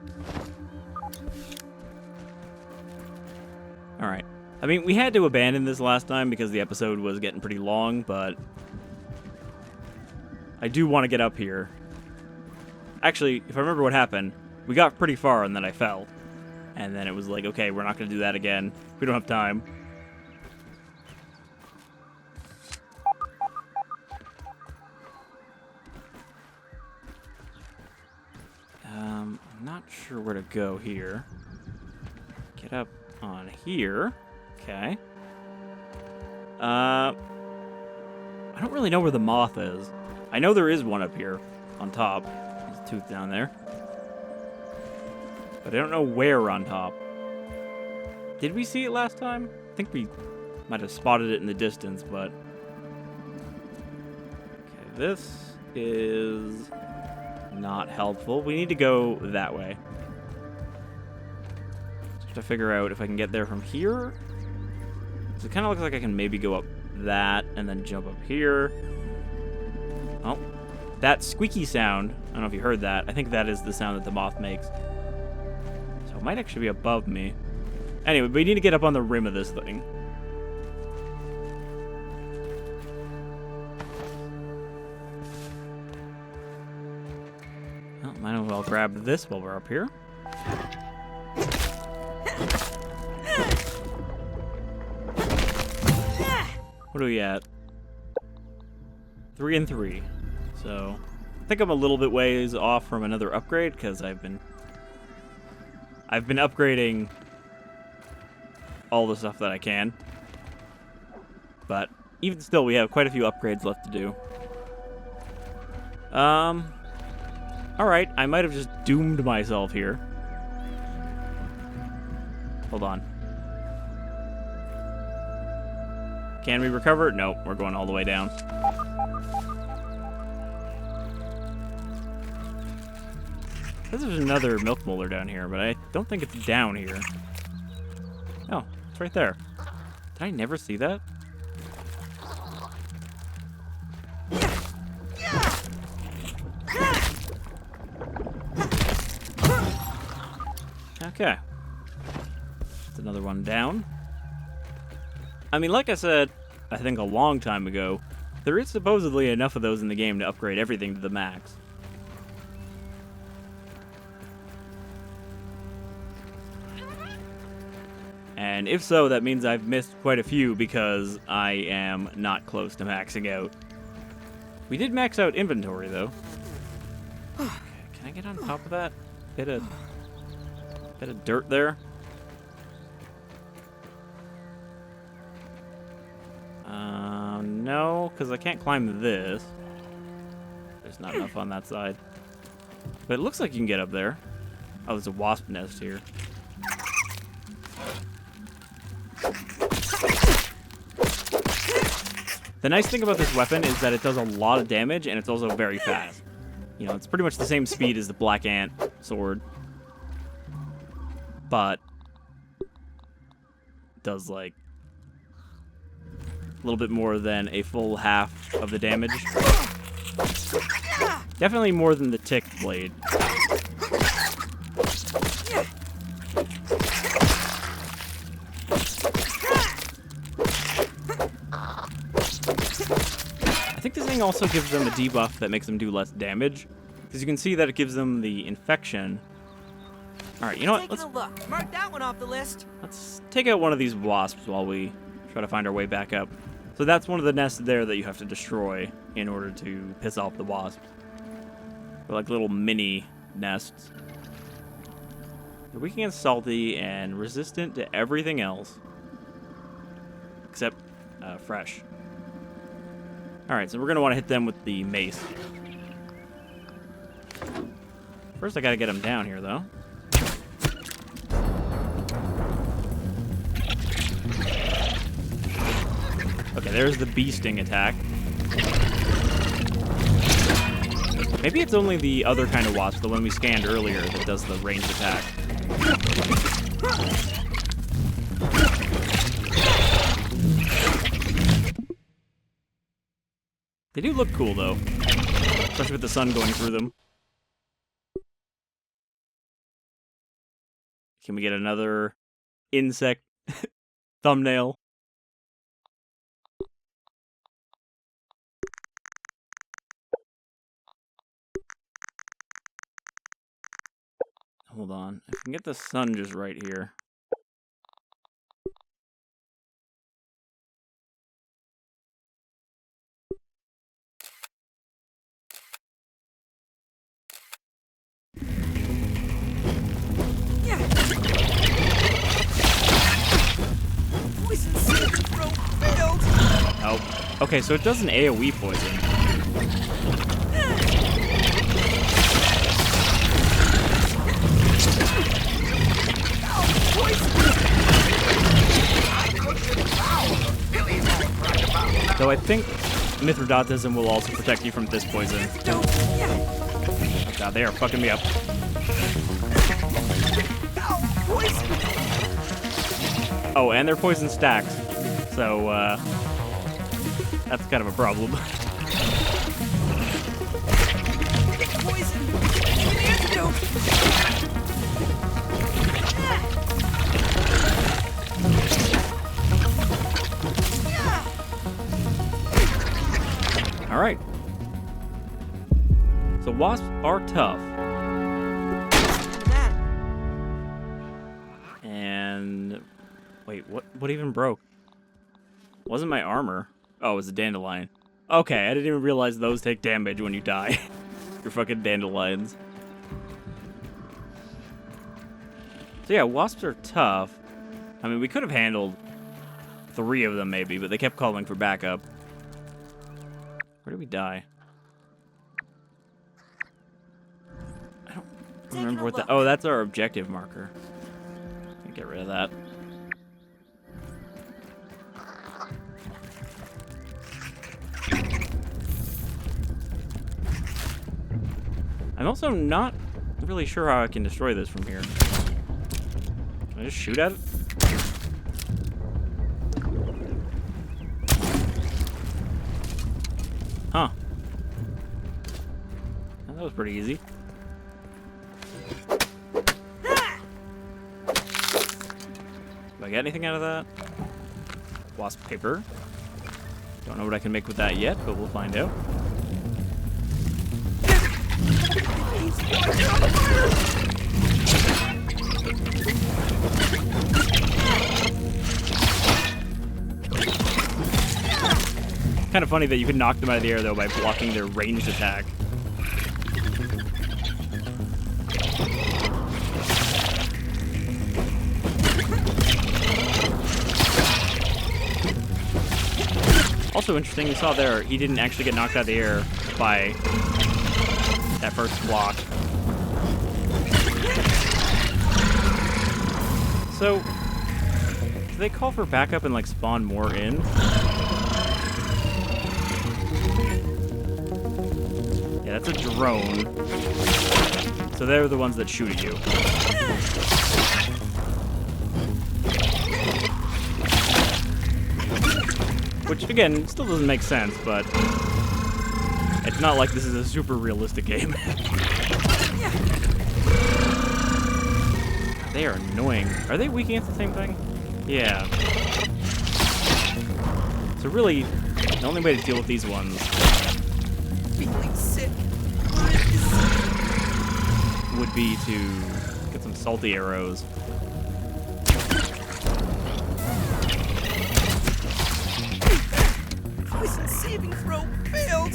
Alright. I mean, we had to abandon this last time because the episode was getting pretty long, but I do want to get up here. Actually, if I remember what happened, we got pretty far and then I fell. And then it was like, okay, we're not going to do that again. We don't have time. I'm not sure where to go here. Get up on here. Okay. I don't really know where the moth is. I know there is one up here on top. There's a tooth down there. But I don't know where on top. Did we see it last time? I think we might have spotted it in the distance, but... Okay, this is not helpful. We need to go that way. Just to figure out if I can get there from here. So it kind of looks like I can maybe go up that and then jump up here. Oh, that squeaky sound. I don't know if you heard that. I think that is the sound that the moth makes. So it might actually be above me. Anyway, we need to get up on the rim of this thing. Well, might as well grab this while we're up here. What are we at? 3 and 3. So, I think I'm a little bit ways off from another upgrade because I've been upgrading all the stuff that I can. But even still, we have quite a few upgrades left to do. Alright, I might have just doomed myself here. Hold on. Can we recover? Nope, we're going all the way down. There's another milk molder down here, but I don't think it's down here. Oh, it's right there. Did I never see that? Okay. That's another one down. I mean, like I said, I think a long time ago, there is supposedly enough of those in the game to upgrade everything to the max. And if so, that means I've missed quite a few because I am not close to maxing out. We did max out inventory, though. Okay, can I get on top of that? Bit of dirt there. No, because I can't climb this. There's not enough on that side. But it looks like you can get up there. Oh, there's a wasp nest here. The nice thing about this weapon is that it does a lot of damage, and it's also very fast. You know, it's pretty much the same speed as the Black Ant sword. But it does, like, a little bit more than a full half of the damage. Definitely more than the tick blade. I think this thing also gives them a debuff that makes them do less damage. Because you can see that it gives them the infection. Alright, you know what? Let's look. Mark that one off the list. Let's take out one of these wasps while we try to find our way back up. So that's one of the nests there that you have to destroy in order to piss off the wasps. They're like little mini nests. They're weak against salty and resistant to everything else. Except fresh. Alright, so we're going to want to hit them with the mace. First I got to get them down here, though. Okay, there's the bee sting attack. Maybe it's only the other kind of wasp, the one we scanned earlier, that does the ranged attack. They do look cool, though. Especially with the sun going through them. Can we get another insect thumbnail? Hold on. If we can get the sun just right here. Oh, okay, so it does an AoE poison. Though I think Mithridatism will also protect you from this poison. Oh god, they are fucking me up. Oh, and their poison stacks. So, that's kind of a problem. Alright. So wasps are tough. And wait, what even broke? Wasn't my armor? Oh, it was a dandelion. Okay, I didn't even realize those take damage when you die. You're fucking dandelions. So yeah, wasps are tough. I mean, we could have handled 3 of them, maybe, but they kept calling for backup. Where did we die? I don't remember what that... Oh, that's our objective marker. Get rid of that. I'm also not really sure how I can destroy this from here. Can I just shoot at it? Huh. That was pretty easy. Do I get anything out of that? Wasp paper. Don't know what I can make with that yet, but we'll find out. Kind of funny that you can knock them out of the air, though, by blocking their ranged attack. Also interesting, you saw there, he didn't actually get knocked out of the air by that first block. So, do they call for backup and, like, spawn more in? Yeah, that's a drone. So they're the ones that shoot at you. Which, again, still doesn't make sense, but it's not like this is a super realistic game. They are annoying. Are they weak against the same thing? Yeah. So really, the only way to deal with these ones Feeling sick. would be to get some salty arrows. Poison saving throw failed.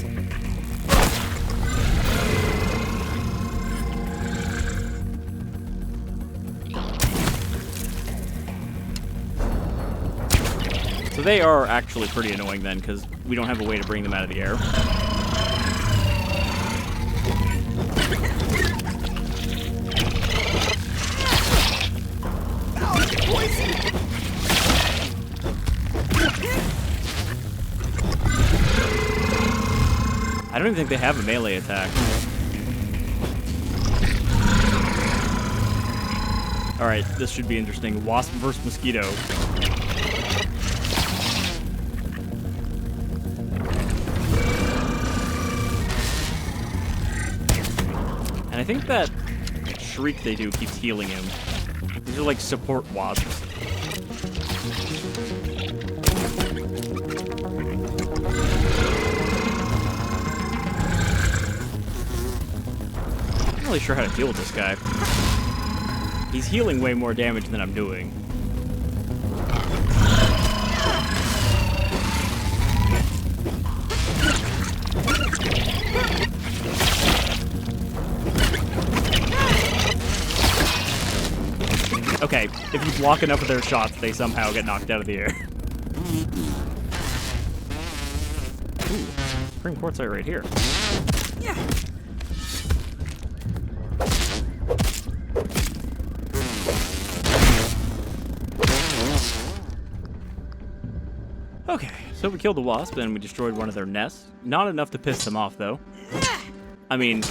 So they are actually pretty annoying then, because we don't have a way to bring them out of the air. I don't even think they have a melee attack. Alright, this should be interesting. Wasp versus mosquito. And I think that shriek they do keeps healing him. These are like support wasps. I'm not really sure how to deal with this guy. He's healing way more damage than I'm doing. Okay, if you block enough of their shots, they somehow get knocked out of the air. Ooh, spring quartzite right here. Yeah. Okay, so we killed the wasp and we destroyed one of their nests. Not enough to piss them off, though. I mean,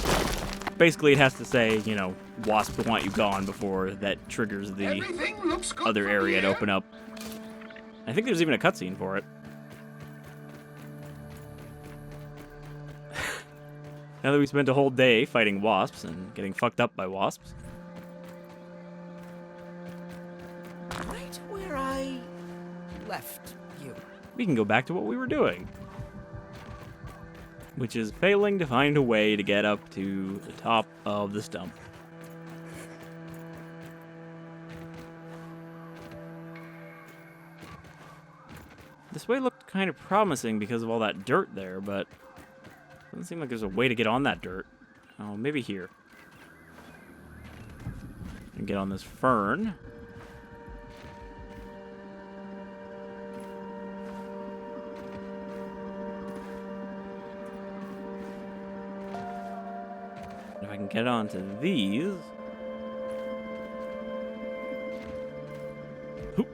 basically it has to say, you know, wasp want you gone before that triggers the Everything looks good other from area to here. open up. I think there's even a cutscene for it. Now that we spent a whole day fighting wasps and getting fucked up by wasps. Right where I left you. We can go back to what we were doing. Which is failing to find a way to get up to the top of the stump. This way looked kind of promising because of all that dirt there, but doesn't seem like there's a way to get on that dirt. Oh, maybe here. And get on this fern. If I can get onto these. Hoop.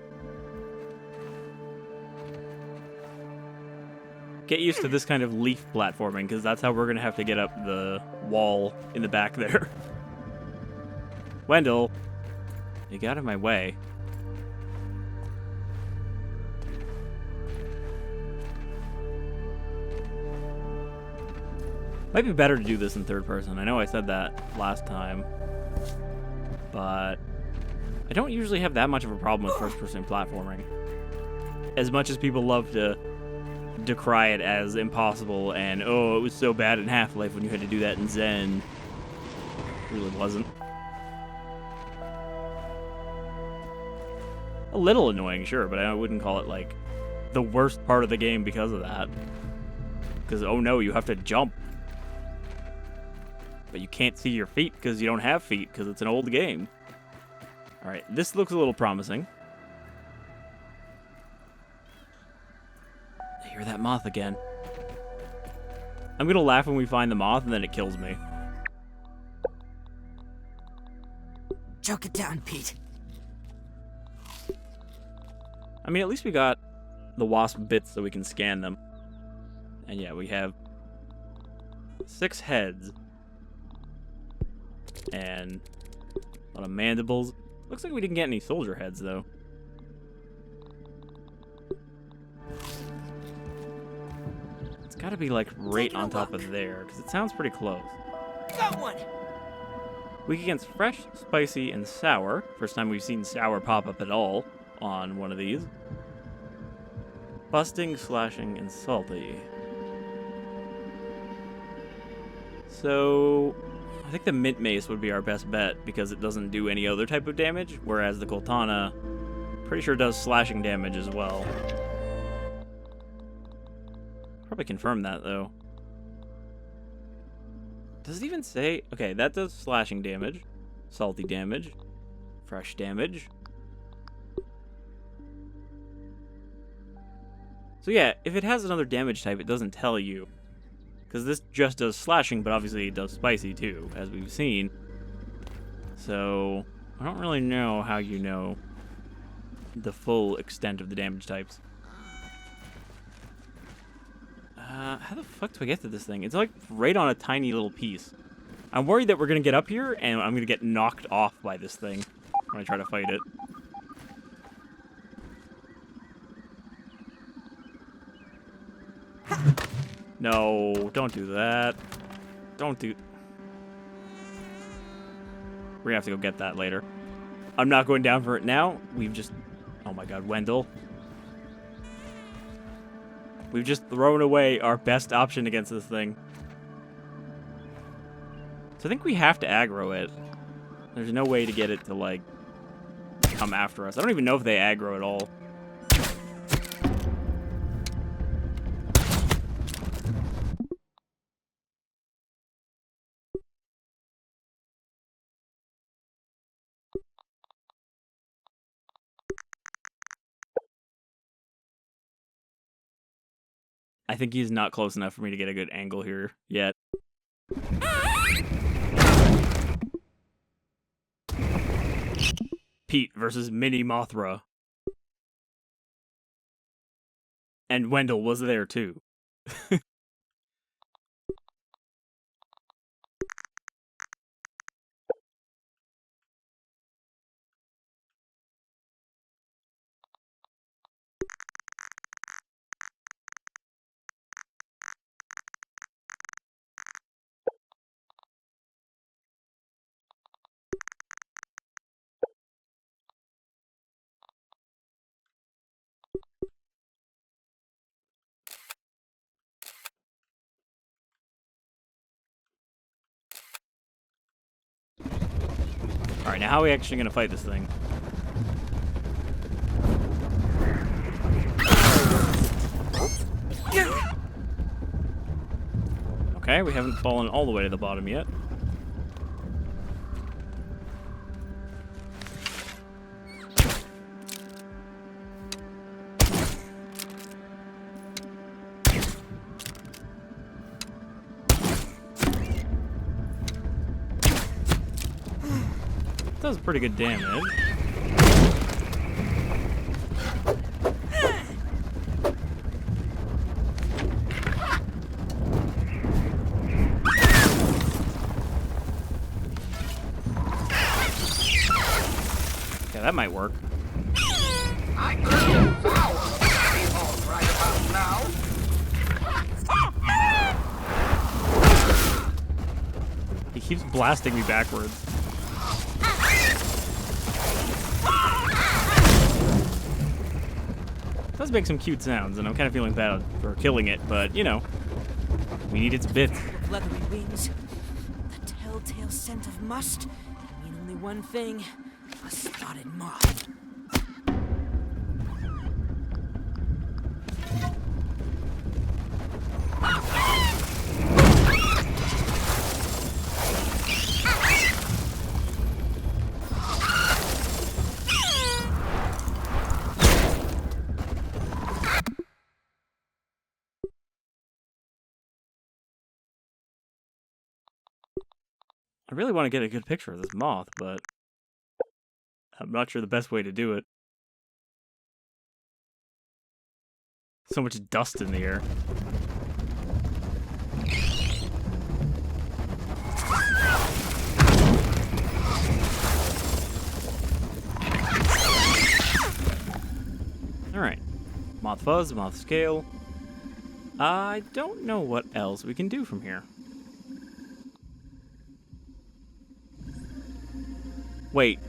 Get used to this kind of leaf platforming, because that's how we're going to have to get up the wall in the back there. Wendell, you got in my way. Might be better to do this in third person. I know I said that last time, but I don't usually have that much of a problem with first-person platforming. As much as people love to decry it as impossible and, oh, it was so bad in Half-Life when you had to do that in Zen. It really wasn't. A little annoying, sure, but I wouldn't call it, like, the worst part of the game because of that. Because, oh no, you have to jump. But you can't see your feet because you don't have feet because it's an old game. Alright, this looks a little promising. I hear that moth again. I'm gonna laugh when we find the moth and then it kills me. Choke it down, Pete. I mean, at least we got the wasp bits so we can scan them. And yeah, we have 6 heads. And a lot of mandibles. Looks like we didn't get any soldier heads, though. It's gotta be, like, right on top of there, because it sounds pretty close. Got one! Weak against fresh, spicy, and sour. First time we've seen sour pop up at all on one of these. Busting, slashing, and salty. So I think the mint mace would be our best bet because it doesn't do any other type of damage, whereas the Coltana, pretty sure does slashing damage as well. Probably confirm that though. Does it even say? Okay, that does slashing damage, salty damage, fresh damage. So yeah, if it has another damage type, it doesn't tell you. Because this just does slashing, but obviously it does spicy too, as we've seen. So, I don't really know how you know the full extent of the damage types. How the fuck do I get to this thing? It's like right on a tiny little piece. I'm worried that we're going to get up here and I'm going to get knocked off by this thing when I try to fight it. No, don't do that. Don't do... We're gonna have to go get that later. I'm not going down for it now. We've just... Oh my god, Wendell. We've just thrown away our best option against this thing. So I think we have to aggro it. There's no way to get it to, like, come after us. I don't even know if they aggro at all. I think he's not close enough for me to get a good angle here yet. Pete versus Mini Mothra. And Wendell was there too. Alright, now how are we actually going to fight this thing? Okay, we haven't fallen all the way to the bottom yet. does pretty good damage. Yeah, that might work. I could devour people right about now. He keeps blasting me backwards. It does make some cute sounds, and I'm kind of feeling bad for killing it, but, you know, we need its bits. Leathery wings. The telltale scent of must can mean only one thing. A spotted moth. I really want to get a good picture of this moth, but I'm not sure the best way to do it. So much dust in the air. Alright. Moth fuzz, moth scale. I don't know what else we can do from here. Wait.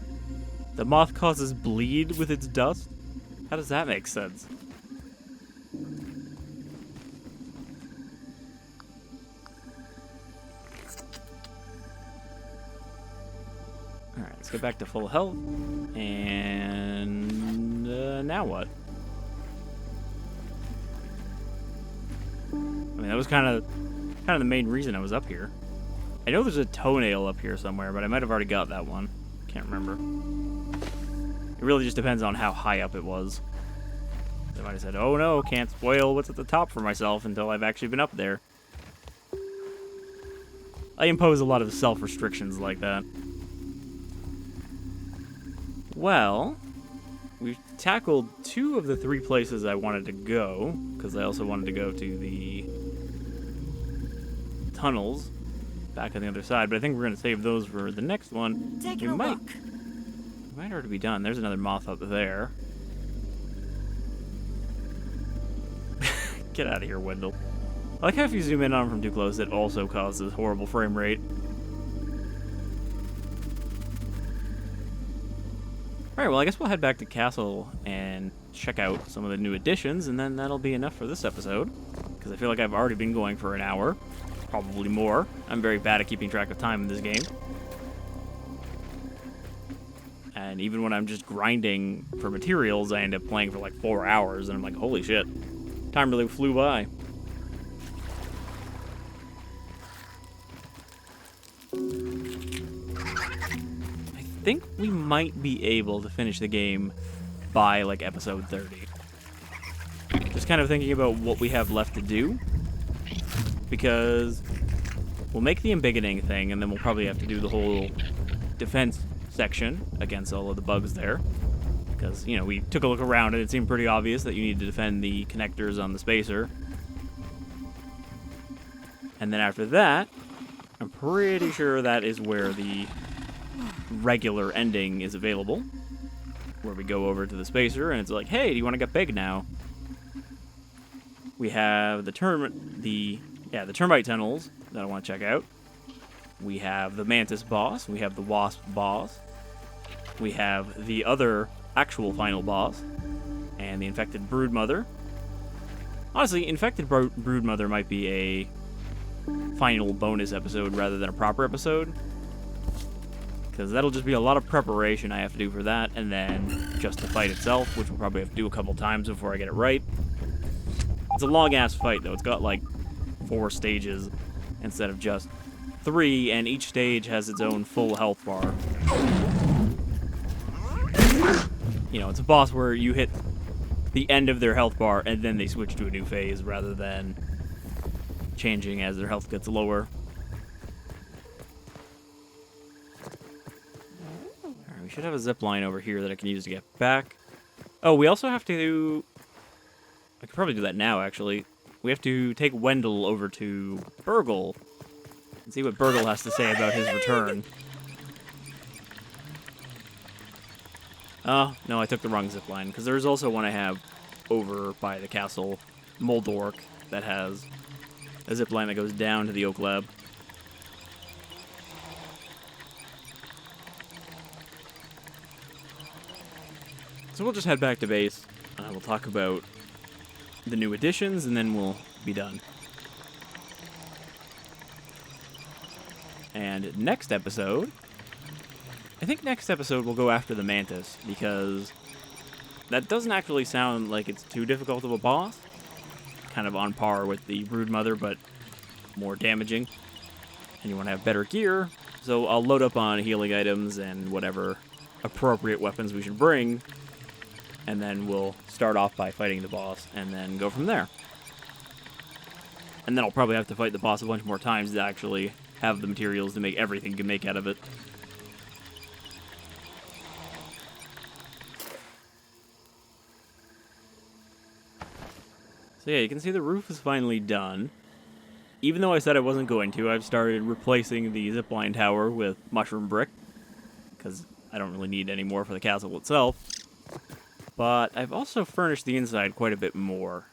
The moth causes bleed with its dust? How does that make sense? Alright, let's get back to full health. And now what? I mean, that was kind of the main reason I was up here. I know there's a toenail up here somewhere, but I might have already got that one. Can't remember. It really just depends on how high up it was. I might have said, oh no, can't spoil what's at the top for myself until I've actually been up there. I impose a lot of self-restrictions like that. Well, we've tackled 2 of the 3 places I wanted to go, because I also wanted to go to the tunnels back on the other side, but I think we're going to save those for the next one. Taking a look. We might already be done. There's another moth up there. Get out of here, Wendell. I like how if you zoom in on him from too close, it also causes horrible frame rate. Alright, well, I guess we'll head back to Castle and check out some of the new additions, and then that'll be enough for this episode. Because I feel like I've already been going for an hour. Probably more. I'm very bad at keeping track of time in this game. And even when I'm just grinding for materials, I end up playing for like 4 hours, and I'm like, holy shit. Time really flew by. I think we might be able to finish the game by like episode 30. Just kind of thinking about what we have left to do. Because we'll make the embiggening thing, and then we'll probably have to do the whole defense section against all of the bugs there. Because, you know, we took a look around and it seemed pretty obvious that you need to defend the connectors on the spacer. And then after that, I'm pretty sure that is where the regular ending is available. Where we go over to the spacer and it's like, hey, do you want to get big now? We have the termite tunnels that I want to check out. We have the mantis boss. We have the wasp boss. We have the other actual final boss. And the infected broodmother. Honestly, infected broodmother might be a final bonus episode rather than a proper episode. Because that'll just be a lot of preparation I have to do for that. And then just the fight itself, which we'll probably have to do a couple times before I get it right. It's a long-ass fight, though. It's got, like, 4 stages instead of just 3, and each stage has its own full health bar. You know, it's a boss where you hit the end of their health bar, and then they switch to a new phase, rather than changing as their health gets lower. should have a zip line over here that I can use to get back. Oh, we also have to... I could probably do that now, actually. We have to take Wendell over to Burgle and see what Burgle has to say about his return. Oh, no, I took the wrong zip line, because there's also one I have over by the Castle Moldork that has a zip line that goes down to the Oak Lab. So we'll just head back to base. We'll talk about the new additions, and then we'll be done. And next episode... I think next episode we'll go after the Mantis, because that doesn't actually sound like it's too difficult of a boss. Kind of on par with the Brood Mother, but more damaging. And you want to have better gear, so I'll load up on healing items and whatever appropriate weapons we should bring, and then we'll start off by fighting the boss, and then go from there. And then I'll probably have to fight the boss a bunch more times to actually have the materials to make everything you can make out of it. So yeah, you can see the roof is finally done. Even though I said I wasn't going to, I've started replacing the zipline tower with mushroom brick, because I don't really need any more for the castle itself. But I've also furnished the inside quite a bit more.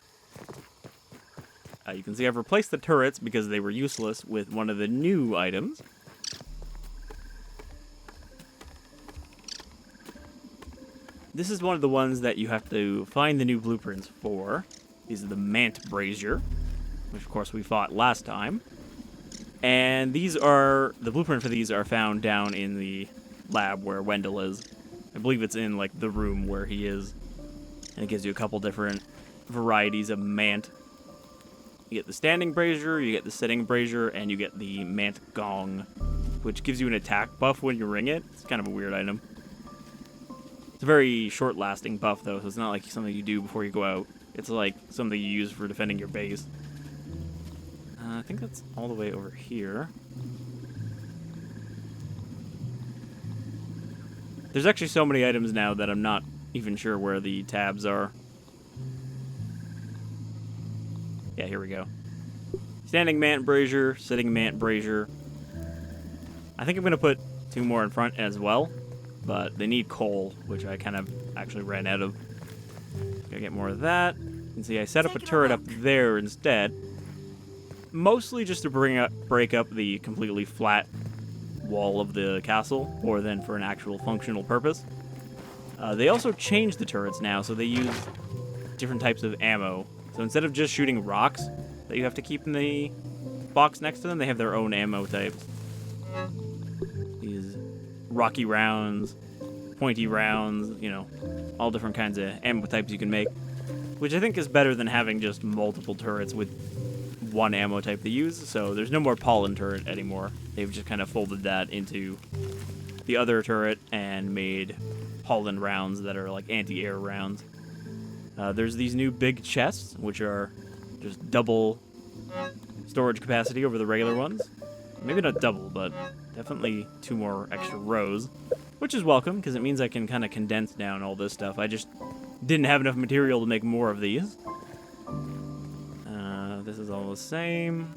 You can see I've replaced the turrets because they were useless with one of the new items. This is one of the ones that you have to find the new blueprints for. These are the Mant Brazier, which of course we fought last time. And these are, the blueprint for these are found down in the lab where Wendell is. I believe it's in like the room where he is. And it gives you a couple different varieties of Mant. You get the standing brazier, you get the sitting brazier, and you get the Mant Gong, which gives you an attack buff when you ring it. It's kind of a weird item. It's a very short-lasting buff, though, so it's not like something you do before you go out. It's like something you use for defending your base. I think that's all the way over here. There's actually so many items now that I'm not even sure where the tabs are. Yeah, here we go. Standing Mant Brazier, sitting Mant Brazier. I think I'm going to put 2 more in front as well, but they need coal, which I kind of actually ran out of. Gotta get more of that. You can see I set up a turret up there instead. Mostly just to break up the completely flat wall of the castle, or then for an actual functional purpose. They also changed the turrets now, so they use different types of ammo. So instead of just shooting rocks that you have to keep in the box next to them, they have their own ammo types. These rocky rounds, pointy rounds, you know, all different kinds of ammo types you can make. Which I think is better than having just multiple turrets with one ammo type to use. So there's no more pollen turret anymore. They've just kind of folded that into the other turret and made pollen rounds that are like anti-air rounds. There's these new big chests, which are just double storage capacity over the regular ones. Maybe not double, but definitely 2 more extra rows, which is welcome, because it means I can kind of condense down all this stuff. I just didn't have enough material to make more of these. This is all the same.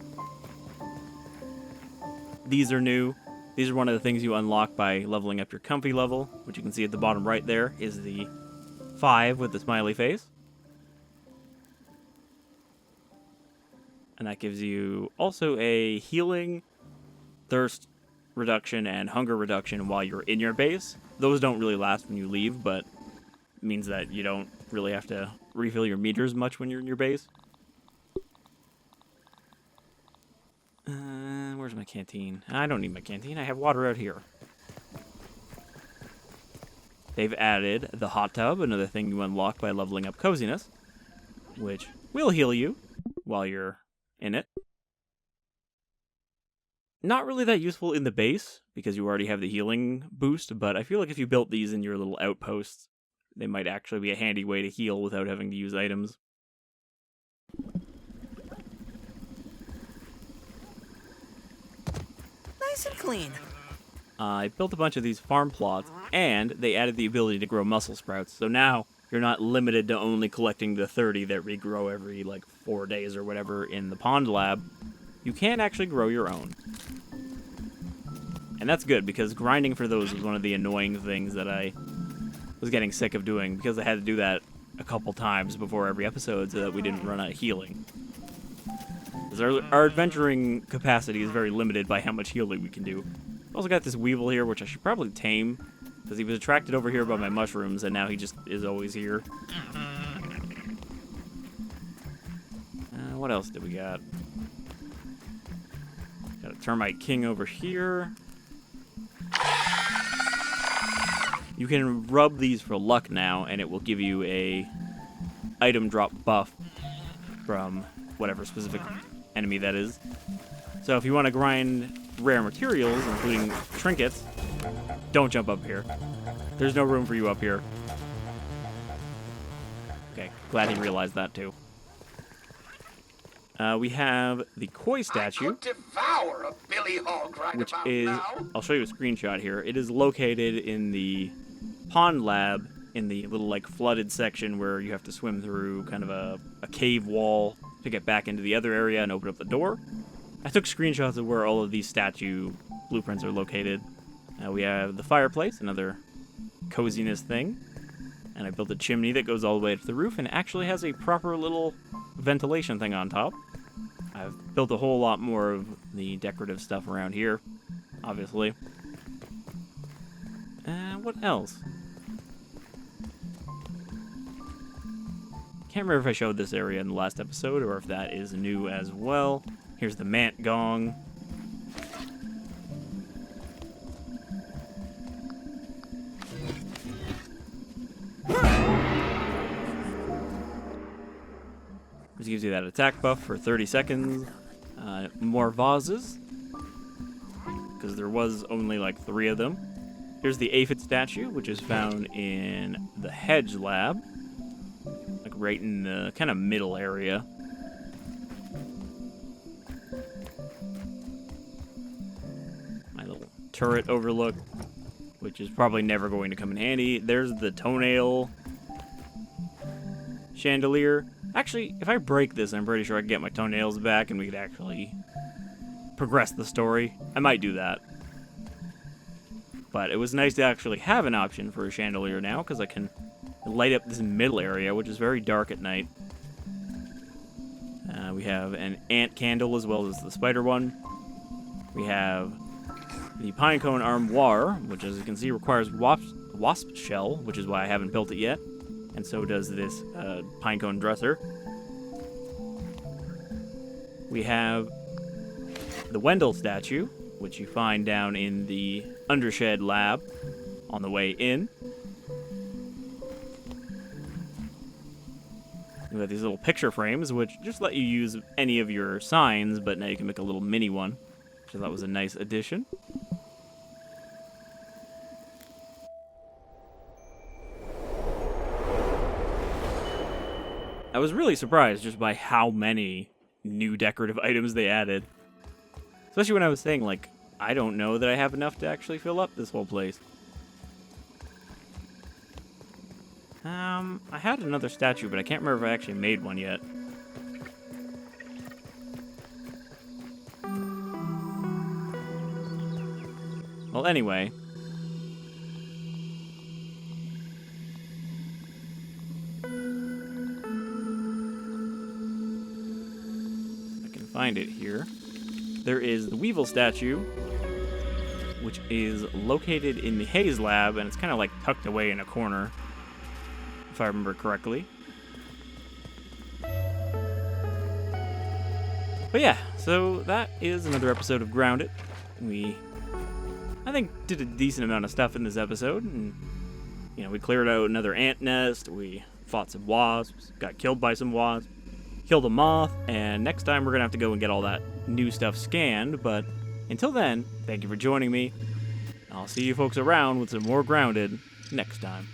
These are new. These are one of the things you unlock by leveling up your comfy level, which you can see at the bottom right there is the 5 with the smiley face. And that gives you also a healing, thirst reduction, and hunger reduction while you're in your base. Those don't really last when you leave, but it means that you don't really have to refill your meters much when you're in your base. Where's my canteen? I don't need my canteen. I have water out here. They've added the hot tub, another thing you unlock by leveling up coziness, which will heal you while you're in it. Not really that useful in the base, because you already have the healing boost, but I feel like if you built these in your little outposts, they might actually be a handy way to heal without having to use items. Nice and clean. I built a bunch of these farm plots, and they added the ability to grow mussel sprouts. So now you're not limited to only collecting the 30 that regrow every, like, 4 days or whatever in the pond lab. You can actually grow your own. And that's good, because grinding for those was one of the annoying things that I was getting sick of doing, because I had to do that a couple times before every episode so that we didn't run out of healing. Because our adventuring capacity is very limited by how much healing we can do. Also got this weevil here, which I should probably tame, because he was attracted over here by my mushrooms, and now he just is always here. What else did we got? Got a termite king over here. You can rub these for luck now, and it will give you a item drop buff from whatever specific enemy that is. So if you want to grind rare materials, including trinkets, don't jump up here. There's no room for you up here. Okay, glad he realized that too. We have the koi statue, I could devour a billy hog right which about is, now. I'll show you a screenshot here. It is located in the pond lab, in the little, like, flooded section where you have to swim through kind of a cave wall to get back into the other area and open up the door. I took screenshots of where all of these statue blueprints are located. We have the fireplace, another coziness thing. And I built a chimney that goes all the way to the roof and actually has a proper little ventilation thing on top. I've built a whole lot more of the decorative stuff around here, obviously. What else? Can't remember if I showed this area in the last episode or if that is new as well. Here's the mant gong. This gives you that attack buff for 30 seconds. More vases, because there was only like 3 of them. Here's the aphid statue, which is found in the hedge lab, like right in the kind of middle area. My little turret overlook, which is probably never going to come in handy. There's the toenail chandelier. Actually, if I break this, I'm pretty sure I can get my toenails back and we could actually progress the story. I might do that. But it was nice to actually have an option for a chandelier now, because I can light up this middle area, which is very dark at night. We have an ant candle as well as the spider one. We have the pinecone armoire, which, as you can see, requires wasp shell, which is why I haven't built it yet. And so does this pinecone dresser. We have the Wendell statue, which you find down in the Undershed lab on the way in. We have these little picture frames, which just let you use any of your signs, but now you can make a little mini one, which I thought was a nice addition. I was really surprised just by how many new decorative items they added. Especially when I was saying, like, I don't know that I have enough to actually fill up this whole place. I had another statue, but I can't remember if I actually made one yet. Well, anyway. I can find it here. There is the Weevil statue, which is located in the Haze lab, and it's kind of like tucked away in a corner, if I remember correctly. But yeah, so that is another episode of Grounded. We, I think, did a decent amount of stuff in this episode, and, you know, we cleared out another ant nest, we fought some wasps, got killed by some wasps, killed a moth, and next time we're gonna have to go and get all that new stuff scanned. But until then, thank you for joining me. I'll see you folks around with some more Grounded next time.